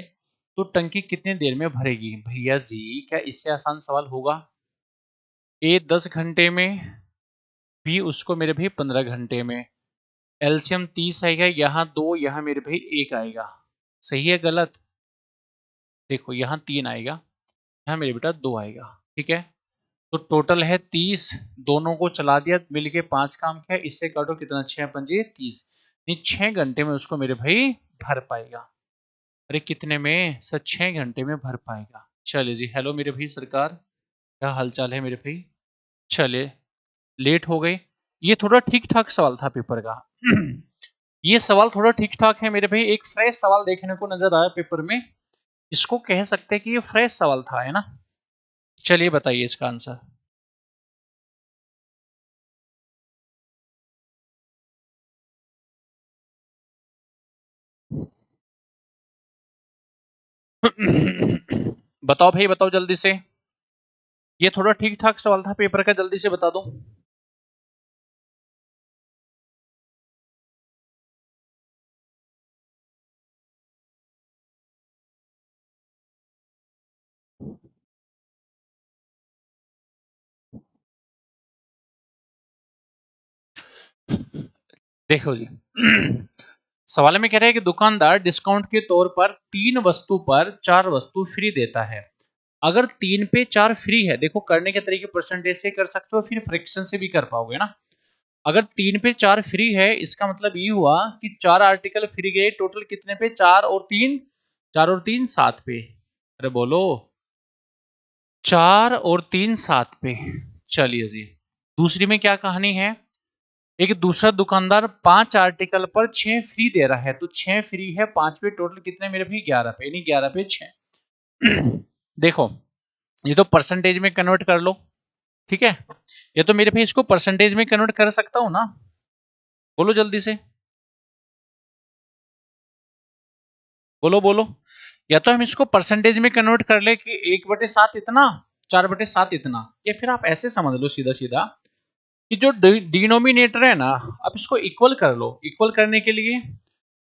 तो टंकी कितनी देर में भरेगी। भैया जी क्या इससे आसान सवाल होगा। ए 10 घंटे में, बी उसको मेरे भाई 15 घंटे में, एलसीएम 30 आएगा, यहाँ 2, यहाँ मेरे भाई 1 आएगा। सही है गलत? देखो यहाँ 3 आएगा, यहाँ मेरे बेटा 2 आएगा। ठीक है, तो टोटल है 30, दोनों को चला दिया मिलके 5 काम किया, इससे काटो कितना, 6 पंजे 30, नहीं 6 घंटे में उसको मेरे भाई भर पाएगा। अरे कितने में सर, 6 घंटे में भर पाएगा। चलिए जी, हेलो मेरे भाई सरकार, क्या हालचाल है मेरे भाई। चलिए, लेट हो गए, ये थोड़ा ठीक ठाक सवाल था पेपर का ये सवाल थोड़ा ठीक ठाक है मेरे भाई, एक फ्रेश सवाल देखने को नजर आया पेपर में, इसको कह सकते हैं कि ये फ्रेश सवाल था, है ना। चलिए बताइए इसका आंसर। बताओ भाई बताओ जल्दी से, ये थोड़ा ठीक ठाक सवाल था पेपर का, जल्दी से बता दो। देखो जी सवाल में कह रहा है कि दुकानदार डिस्काउंट के तौर पर 3 वस्तु पर 4 वस्तु फ्री देता है। अगर 3 पे 4 फ्री है, देखो करने के तरीके परसेंटेज से कर सकते हो, फिर फ्रैक्शन से भी कर पाओगे ना। अगर 3 पे 4 फ्री है, इसका मतलब ये हुआ कि 4 आर्टिकल फ्री गए, टोटल कितने पे, 4 और 3, 4 और 3 7 पे। अरे बोलो, 4 और 3 7 पे। चलिए जी, दूसरी में क्या कहानी है, एक दूसरा दुकानदार 5 आर्टिकल पर 6 फ्री दे रहा है, तो 6 फ्री है, 5 पे टोटल कितने मेरे भी 11 पे, यानी 11 पे 6 देखो, ये तो परसेंटेज में कन्वर्ट कर लो। ठीक है, ये तो मेरे भाई इसको परसेंटेज में कन्वर्ट कर सकता हूं ना, बोलो जल्दी से, बोलो बोलो। या तो हम इसको परसेंटेज में कन्वर्ट कर ले कि 1/7 इतना, 4/7 इतना। या फिर आप ऐसे समझ लो सीधा सीधा कि जो डिनोमिनेटर है ना, आप इसको इक्वल कर लो। इक्वल करने के लिए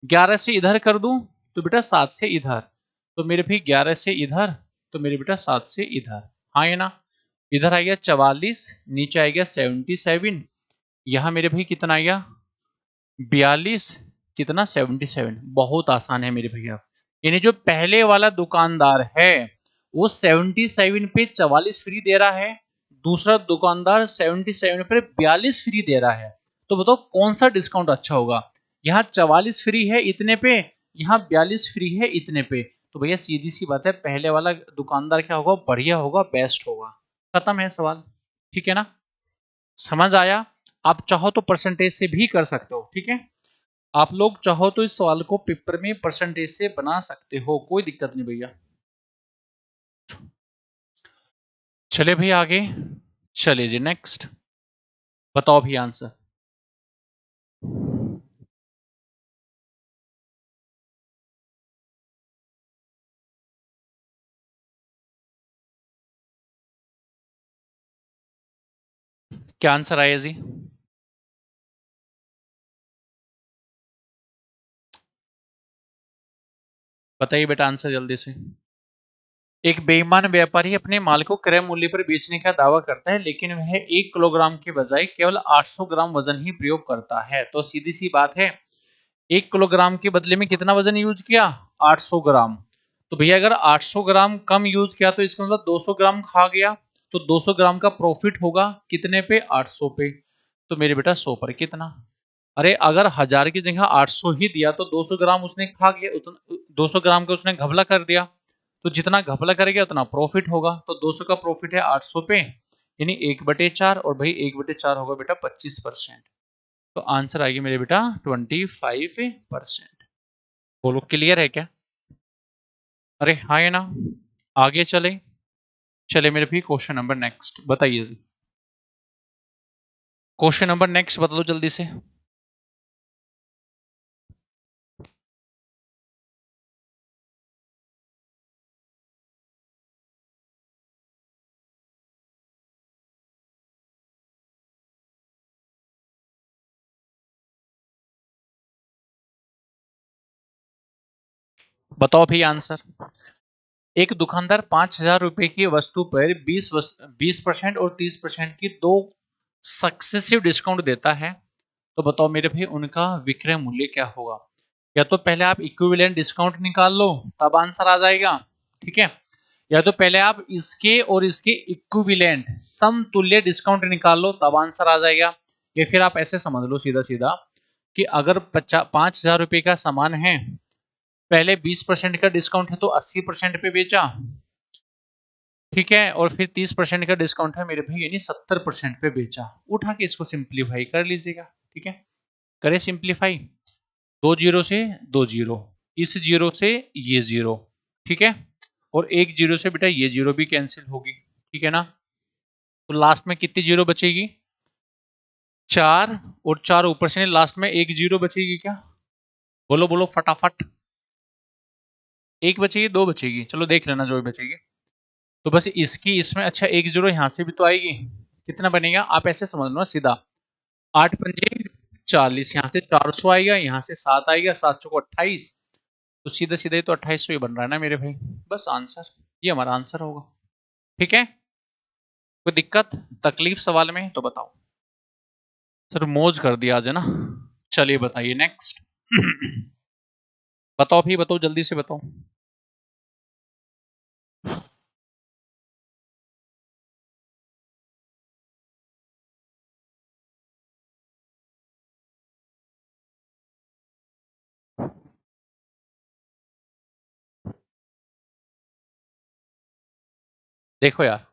11 से इधर कर दूं तो बेटा 7 से इधर, तो मेरे भी 11 से इधर, तो मेरे बेटा 7 से इधर। हाँ है ना, इधर आ गया 44, नीचे आ गया 77, यहाँ मेरे भाई कितना आ गया 42, कितना 77। बहुत आसान है मेरे भैया। यानी जो पहले वाला दुकानदार है वो 77 पे 44 फ्री दे रहा है, दूसरा दुकानदार 77 पे 42 फ्री दे रहा है। तो बताओ कौन सा डिस्काउंट अच्छा होगा। यहाँ 44 फ्री है इतने पे, यहाँ 42 फ्री है इतने पे। तो भैया सीधी सी बात है, पहले वाला दुकानदार क्या होगा, बढ़िया होगा, बेस्ट होगा। खत्म है सवाल। ठीक है ना, समझ आया। आप चाहो तो परसेंटेज से भी कर सकते हो। ठीक है, आप लोग चाहो तो इस सवाल को पेपर में परसेंटेज से बना सकते हो, कोई दिक्कत नहीं भैया। चले भैया आगे, चलिए जी नेक्स्ट, बताओ भी आंसर। क्या आंसर आया जी? बताइए बेटा आंसर जल्दी से। एक बेईमान व्यापारी अपने माल को क्रय मूल्य पर बेचने का दावा करता है, लेकिन वह 1 किलोग्राम के बजाय केवल 800 ग्राम वजन ही प्रयोग करता है। तो सीधी सी बात है, 1 किलोग्राम के बदले में कितना वजन यूज किया, 800 ग्राम। तो भैया अगर 800 ग्राम कम यूज किया तो इसका मतलब 200 ग्राम खा गया, तो 200 ग्राम का प्रॉफिट होगा कितने पे, 800 पे। तो मेरे बेटा 100 पर कितना। अरे अगर 1000 की जगह 800 ही दिया तो 200 ग्राम उसने खा गया, उतना 200 ग्राम का उसने घपला कर दिया, तो जितना घपला करेगा उतना प्रॉफिट होगा। तो 200 का प्रॉफिट है 800 पे, यानी 1/4, और भाई 1/4 होगा बेटा 25%। तो आंसर आएगी मेरे बेटा 25%। बोलो क्लियर है क्या? अरे हाँ है ना, आगे चले। चले मेरे भी क्वेश्चन नंबर नेक्स्ट बताइए जी। क्वेश्चन नंबर नेक्स्ट बता दो जल्दी से। बताओ भाई आंसर। एक दुकानदार 5,000 रुपए की वस्तु पर 20% और 30% की दो सक्सेसिव डिस्काउंट देता है। तो बताओ मेरे भाई उनका विक्रय मूल्य क्या होगा। या तो पहले आप इक्विवेलेंट डिस्काउंट निकाल लो, तब आंसर आ जाएगा। ठीक है, या तो पहले आप इसके और इसके इक्विवेलेंट समतुल्य डिस्काउंट निकाल लो, तब आंसर आ जाएगा। या फिर आप ऐसे समझ लो सीधा सीधा कि अगर 5,000 रुपए का सामान है, पहले 20% का डिस्काउंट है तो 80% पे बेचा, ठीक है, और फिर 30% का डिस्काउंट है मेरे भाई यानी 70% पे बेचा। उठा के इसको सिंप्लीफाई कर लीजिएगा। ठीक है, करें सिंप्लीफाई। 2 जीरो से 2 जीरो, इस जीरो से ये जीरो, ठीक है, और एक जीरो से बेटा ये जीरो भी कैंसिल होगी। ठीक है ना, तो लास्ट में कितनी जीरो बचेगी, 4, और 4 ऊपर से लास्ट में एक जीरो बचेगी क्या, बोलो बोलो फटाफट। एक बचेगी, दो बचेगी, चलो देख लेना जो भी बचेगी। तो बस इसकी इसमें, अच्छा एक जीरो यहां से भी तो आएगी, कितना बनेगा आप ऐसे समझ लो सीधा, 8×5=40, यहाँ से 400 आएगा, यहाँ से 7 आएगा, 7 चौको 28, तो सीधा सीधा ही तो 2800 ही बन रहा है ना मेरे भाई। बस आंसर, ये हमारा आंसर होगा। ठीक है, कोई दिक्कत तकलीफ सवाल में तो बताओ। सर मौज कर दिया आज है ना। चलिए बताइए नेक्स्ट। बताओ भी, बताओ जल्दी से बताओ। देखो यार,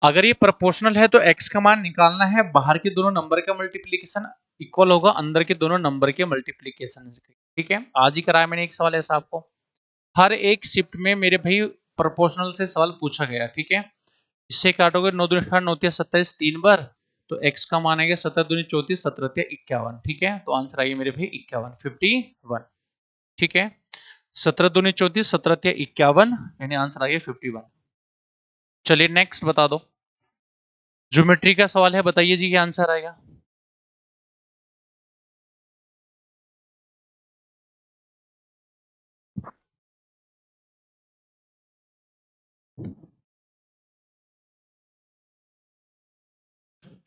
अगर ये प्रोपोर्शनल है तो x का मान निकालना है, बाहर के दोनों नंबर का मल्टीप्लीकेशन इक्वल होगा अंदर के दोनों नंबर के मल्टीप्लीकेशन से। ठीक है, आज ही कराया मैंने एक सवाल ऐसा आपको, हर एक शिफ्ट में मेरे भाई प्रोपोर्शनल से सवाल पूछा गया। ठीक है, इससे काटोगे 9×8=9×27 3 बार, तो x का मान आएगा 7×2=34, 17×51। ठीक है, तो आंसर आइए मेरे भाई 51, 51। ठीक है, 17 दूनी 34, 17 या 51, यानी आंसर आ गया 51। चलिए नेक्स्ट बता दो। ज्योमेट्री का सवाल है, बताइए जी क्या आंसर आएगा।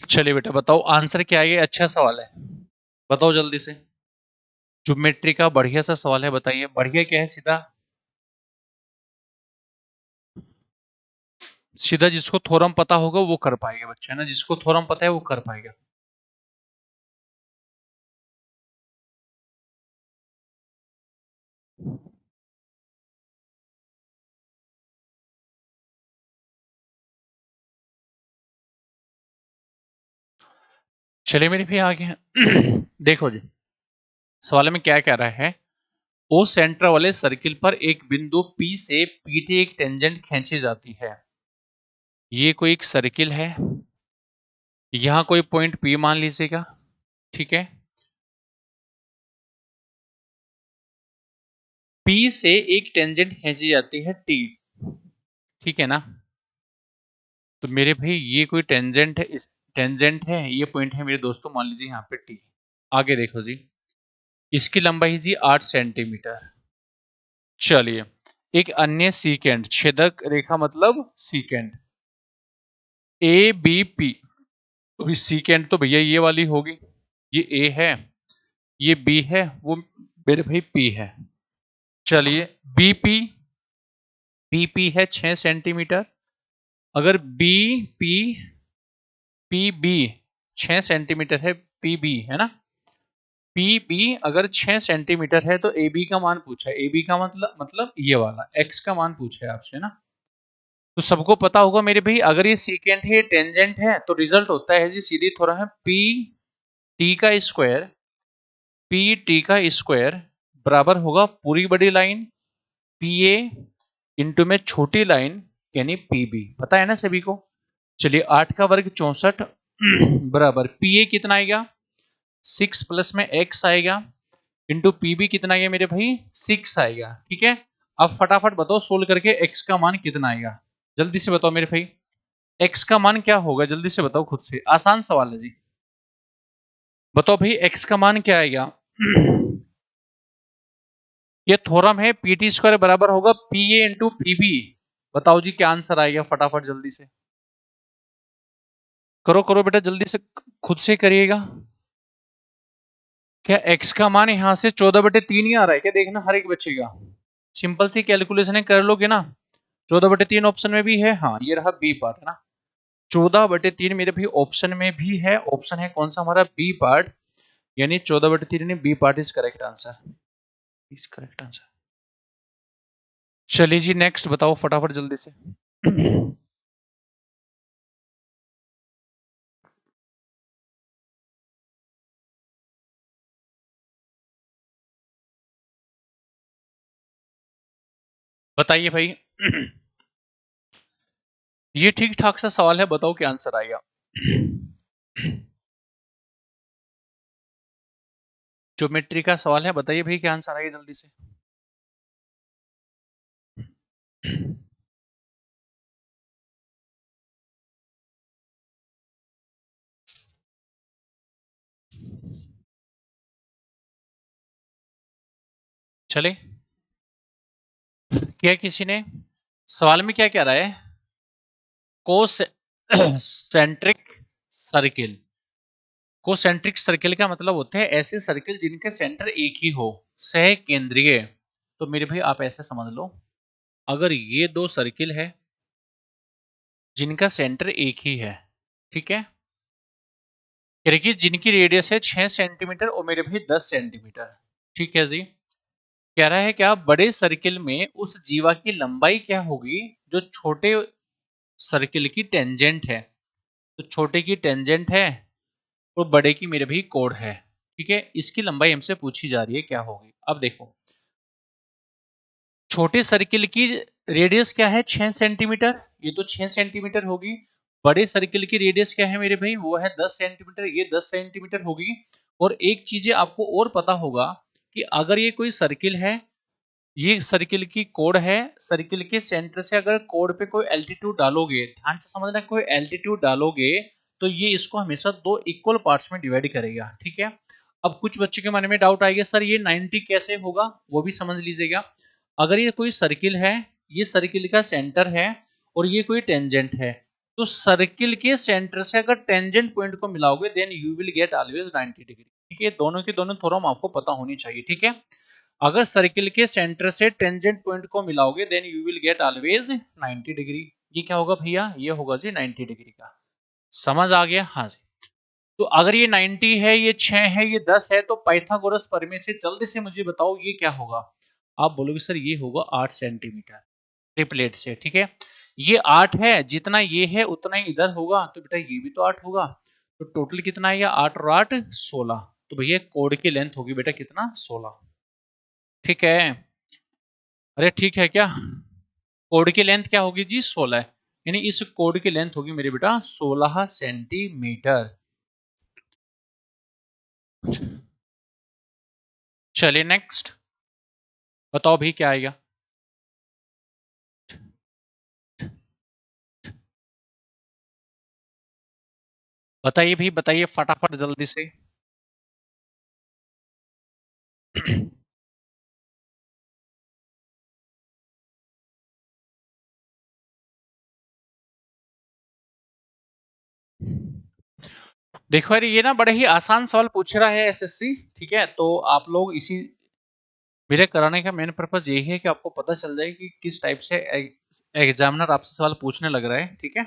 चलिए बेटा बताओ आंसर क्या है, ये अच्छा सवाल है, बताओ जल्दी से। ज्योमेट्री का बढ़िया सा सवाल है, बताइए बढ़िया क्या है। सीधा सीधा जिसको थ्योरम पता होगा वो कर पाएगा बच्चा, है ना, जिसको थ्योरम पता है वो कर पाएगा। चलिए मेरे भी आगे हैं। देखो जी, सवाल में क्या कह रहा है, ओ सेंटर वाले सर्किल पर एक बिंदु P से PT एक टेंजेंट खींची जाती है। ये कोई एक सर्किल है, यहां कोई पॉइंट P मान लीजिएगा, ठीक है। P से एक टेंजेंट खींची जाती है T, ठीक है ना। तो मेरे भाई ये कोई टेंजेंट है, इस टेंजेंट है, ये पॉइंट है मेरे दोस्तों, मान लीजिए यहाँ पे T। आगे देखो जी, इसकी लंबाई जी 8 सेंटीमीटर। चलिए, एक अन्य सीकेंड, छेदक रेखा मतलब सीकेंड ए बी पी, तो सीकेंड तो भैया ये वाली होगी, ये ए है, ये बी है, वो मेरे भाई पी है। चलिए बीपी, बीपी है 6 सेंटीमीटर। अगर B P P B 6 centimetre है, पी बी है ना, पी बी अगर 6 सेंटीमीटर है तो ए बी का मान पूछा है, ए बी का मतलब ये वाला एक्स का मान पूछा है आपसे ना। तो सबको पता होगा मेरे भाई, अगर ये सीकेंट है, टेंजेंट है, तो रिजल्ट होता है जी सीधी थोड़ा है पी टी का स्क्वायर, पी टी का स्क्वायर बराबर होगा पूरी बड़ी लाइन पी ए इंटू में छोटी लाइन यानी पी बी, पता है ना सभी को। चलिए 8 का वर्ग 64 बराबर पी ए कितना आएगा 6 प्लस में एक्स आएगा इंटू पी बी कितना आएगा मेरे भाई 6 आएगा, ठीक है। अब फटाफट बताओ सोल्व करके एक्स का मान कितना आएगा, जल्दी से बताओ मेरे भाई, एक्स का मान क्या होगा, जल्दी से बताओ, खुद से आसान सवाल है जी। बताओ भाई एक्स का मान क्या आएगा। ये थ्योरम है, पी टी स्क्वायर बराबर होगा P A into P B. बताओ जी क्या आंसर आएगा, फटाफट जल्दी से करो करो बेटा, जल्दी से खुद से करिएगा। क्या एक्स का मान यहां से 14/3 ही आ रहा है क्या, देखना हर एक बच्चे का सिंपल सी कैलकुलेशन है, कर लोगे ना। 14/3 ऑप्शन में भी है, हाँ ये रहा बी पार्ट है ना। 14/3 मेरे भी ऑप्शन में भी है, ऑप्शन है कौन सा हमारा बी पार्ट, यानी 14/3 B part is correct answer, is correct answer. चलिए जी नेक्स्ट बताओ फटाफट जल्दी से। बताइए भाई। ये ठीक ठाक सा सवाल है, बताओ क्या आंसर आएगा। ज्योमेट्री का सवाल है, बताइए भाई क्या आंसर आएगा जल्दी से। चले, क्या किसी ने सवाल में क्या कह रहा है, कोसेंट्रिक सर्किल। कोसेंट्रिक सर्किल का मतलब होता है ऐसे सर्किल जिनके सेंटर एक ही हो, सह केंद्रीय। तो मेरे भाई आप ऐसे समझ लो, अगर ये दो सर्किल है जिनका सेंटर एक ही है, ठीक है, देखिए जिनकी रेडियस है 6 सेंटीमीटर और मेरे भाई 10 सेंटीमीटर, ठीक है जी। कह रहा है क्या बड़े सर्किल में उस जीवा की लंबाई क्या होगी जो छोटे सर्किल की टेंजेंट है। तो छोटे की टेंजेंट है और बड़े की मेरे भाई कोण है, ठीक है, इसकी लंबाई हमसे पूछी जा रही है क्या होगी। अब देखो छोटे सर्किल की रेडियस क्या है 6 सेंटीमीटर, ये तो 6 सेंटीमीटर होगी। बड़े सर्किल की रेडियस क्या है मेरे भाई, वो है 10 सेंटीमीटर, ये 10 सेंटीमीटर होगी। और एक चीज आपको और पता होगा कि अगर ये कोई सर्किल है ये सर्किल की कोड है। सर्किल के सेंटर से अगर कोड पे कोई एल्टीट्यूड डालोगे, ध्यान से समझना, कोई एल्टीट्यूड डालोगे तो ये इसको हमेशा दो इक्वल पार्ट्स में डिवाइड करेगा, ठीक है। अब कुछ बच्चों के मन में डाउट आएगा, सर ये 90 कैसे होगा, वो भी समझ लीजिएगा। अगर ये कोई सर्किल है, ये सर्किल का सेंटर है और ये कोई टेंजेंट है, तो सर्किल के सेंटर से अगर टेंजेंट पॉइंट को मिलाओगे then you will get always 90 degree, ठीक है। दोनों की दोनों थ्योरम आपको पता होनी चाहिए, ठीक है। अगर सर्किल के सेंटर से टेंजेंट पॉइंट को मिलाओगे then you will get always 90 degree. ये क्या होगा भैया, ये होगा जी 90 डिग्री का। समझ आ गया, हाँ जी। तो अगर ये 90 है, ये 6 है, ये 10 है, तो पाइथागोरस प्रमेय से जल्दी से मुझे बताओ ये क्या होगा। आप बोलोगे सर ये होगा 8 सेंटीमीटर ट्रिपलेट से, ठीक है। ये 8 है, जितना ये है उतना ही इधर होगा, तो बेटा ये भी तो 8 होगा। तो टोटल कितना है, 8 और 8 16। तो भैया कोड की लेंथ होगी बेटा कितना, 16, ठीक है। अरे ठीक है क्या, कोड की लेंथ क्या होगी जी, 16 है। यानी इस कोड की लेंथ होगी मेरे बेटा 16 सेंटीमीटर। चलिए नेक्स्ट बताओ भी क्या आएगा। बताइए भी, बताइए फटाफट जल्दी से। देखो यार, ये ना बड़े ही आसान सवाल पूछ रहा है एसएससी, ठीक है। तो आप लोग इसी, मेरे कराने का मेन पर्पज यही है कि आपको पता चल जाए कि किस टाइप से एग्जामिनर आपसे सवाल पूछने लग रहा है, ठीक है।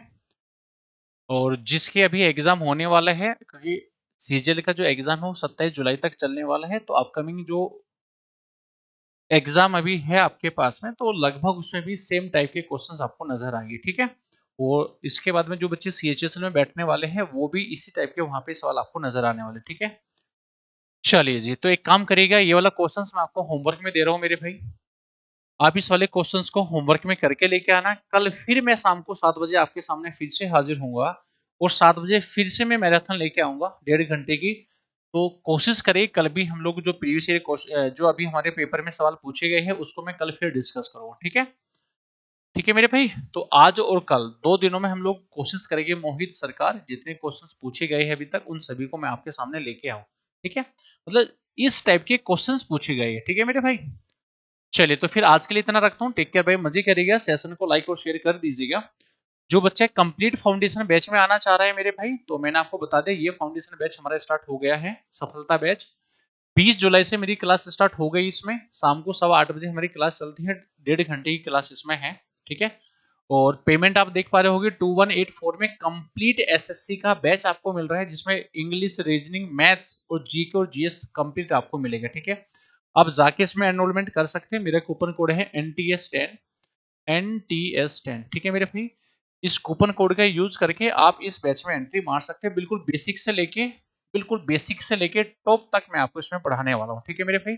और जिसके अभी एग्जाम होने वाला है, क्योंकि सीजीएल का जो एग्जाम है वो 27 जुलाई तक चलने वाला है, तो अपकमिंग जो एग्जाम अभी है आपके पास में, तो लगभग उसमें भी सेम टाइप के क्वेश्चंस आपको नजर आएंगे, ठीक है। और इसके बाद में जो बच्चे सीएचएसएल में बैठने वाले हैं वो भी इसी टाइप के वहां पे सवाल आपको नजर आने वाले, ठीक है। चलिए जी, तो एक काम करिएगा, ये वाला क्वेश्चंस मैं आपको होमवर्क में दे रहा हूँ मेरे भाई। आप इस वाले क्वेश्चंस को होमवर्क में करके लेके आना। कल फिर मैं शाम को 7 बजे आपके सामने फिर से हाजिर होऊंगा और 7 बजे फिर से मैं मैराथन लेके आऊंगा 1.5 घंटे की। तो कोशिश करिए कल भी हम लोग जो प्रीवियस ईयर जो अभी हमारे पेपर में सवाल पूछे गए हैं उसको मैं कल फिर डिस्कस करूंगा, ठीक है। ठीक है मेरे भाई, तो आज और कल 2 दिनों में हम लोग कोशिश करेंगे मोहित सरकार जितने क्वेश्चंस पूछे गए हैं अभी तक उन सभी को मैं आपके सामने लेके आऊं, ठीक है। मतलब इस टाइप के क्वेश्चंस पूछे गए हैं, ठीक है मेरे भाई। चलिए तो फिर आज के लिए इतना रखता हूँ, टेक केयर भाई, मजे करिएगा, सेशन को लाइक और शेयर कर दीजिएगा। जो बच्चा कंप्लीट फाउंडेशन बैच में आना चाह रहा है मेरे भाई, तो मैंने आपको बता दें ये फाउंडेशन बैच हमारा स्टार्ट हो गया है, सफलता बैच। 20 जुलाई से मेरी क्लास स्टार्ट हो गई, इसमें शाम को 8:15 हमारी क्लास चलती है, 1.5 घंटे की क्लास इसमें है, ठीक है। और पेमेंट आप देख पा रहे होगे 2184 में कंप्लीट एसएससी का बैच आपको मिल रहा है, जिसमें इंग्लिश, रीजनिंग, मैथ्स और जीके और जीएस कंप्लीट आपको मिलेगा, ठीक है। आप जाके इसमें एनरोलमेंट कर सकते हैं, मेरा कूपन कोड है NTS10, NTS10, ठीक है मेरे भाई। इस कूपन कोड का यूज करके आप इस बैच में एंट्री मार सकते हैं, बिल्कुल बेसिक से लेके टॉप तक मैं आपको इसमें पढ़ाने वाला हूँ, ठीक है मेरे भाई।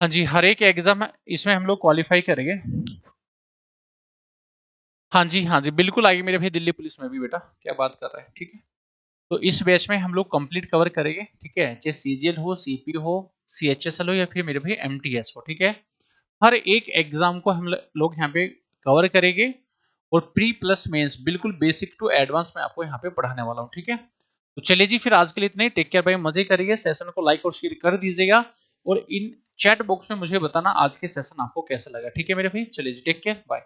हाँ जी, हर एक एग्जाम इसमें हम लोग क्वालिफाई करेंगे। हाँ जी बिल्कुल आएगी मेरे भाई, दिल्ली पुलिस में भी बेटा, क्या बात कर रहे हैं, ठीक है। तो इस बैच में हम लोग कंप्लीट कवर करेंगे, ठीक है, चाहे सीजीएल हो, सीपी हो, सीएचएसएल हो या फिर मेरे भाई एमटीएस हो, ठीक है। हर एक एग्जाम को हम लोग यहाँ पे कवर करेंगे और प्री प्लस मेंस बिल्कुल बेसिक टू एडवांस में आपको यहाँ पे पढ़ाने वाला हूँ, ठीक है। तो चलिए जी, फिर आज के लिए इतना ही, टेक केयर भाई, मजे करिए, सेशन को लाइक और शेयर कर दीजिएगा और इन चैट बॉक्स में मुझे बताना आज के सेशन आपको कैसा लगा, ठीक है मेरे भाई। चलिए जी, टेक केयर, बाय।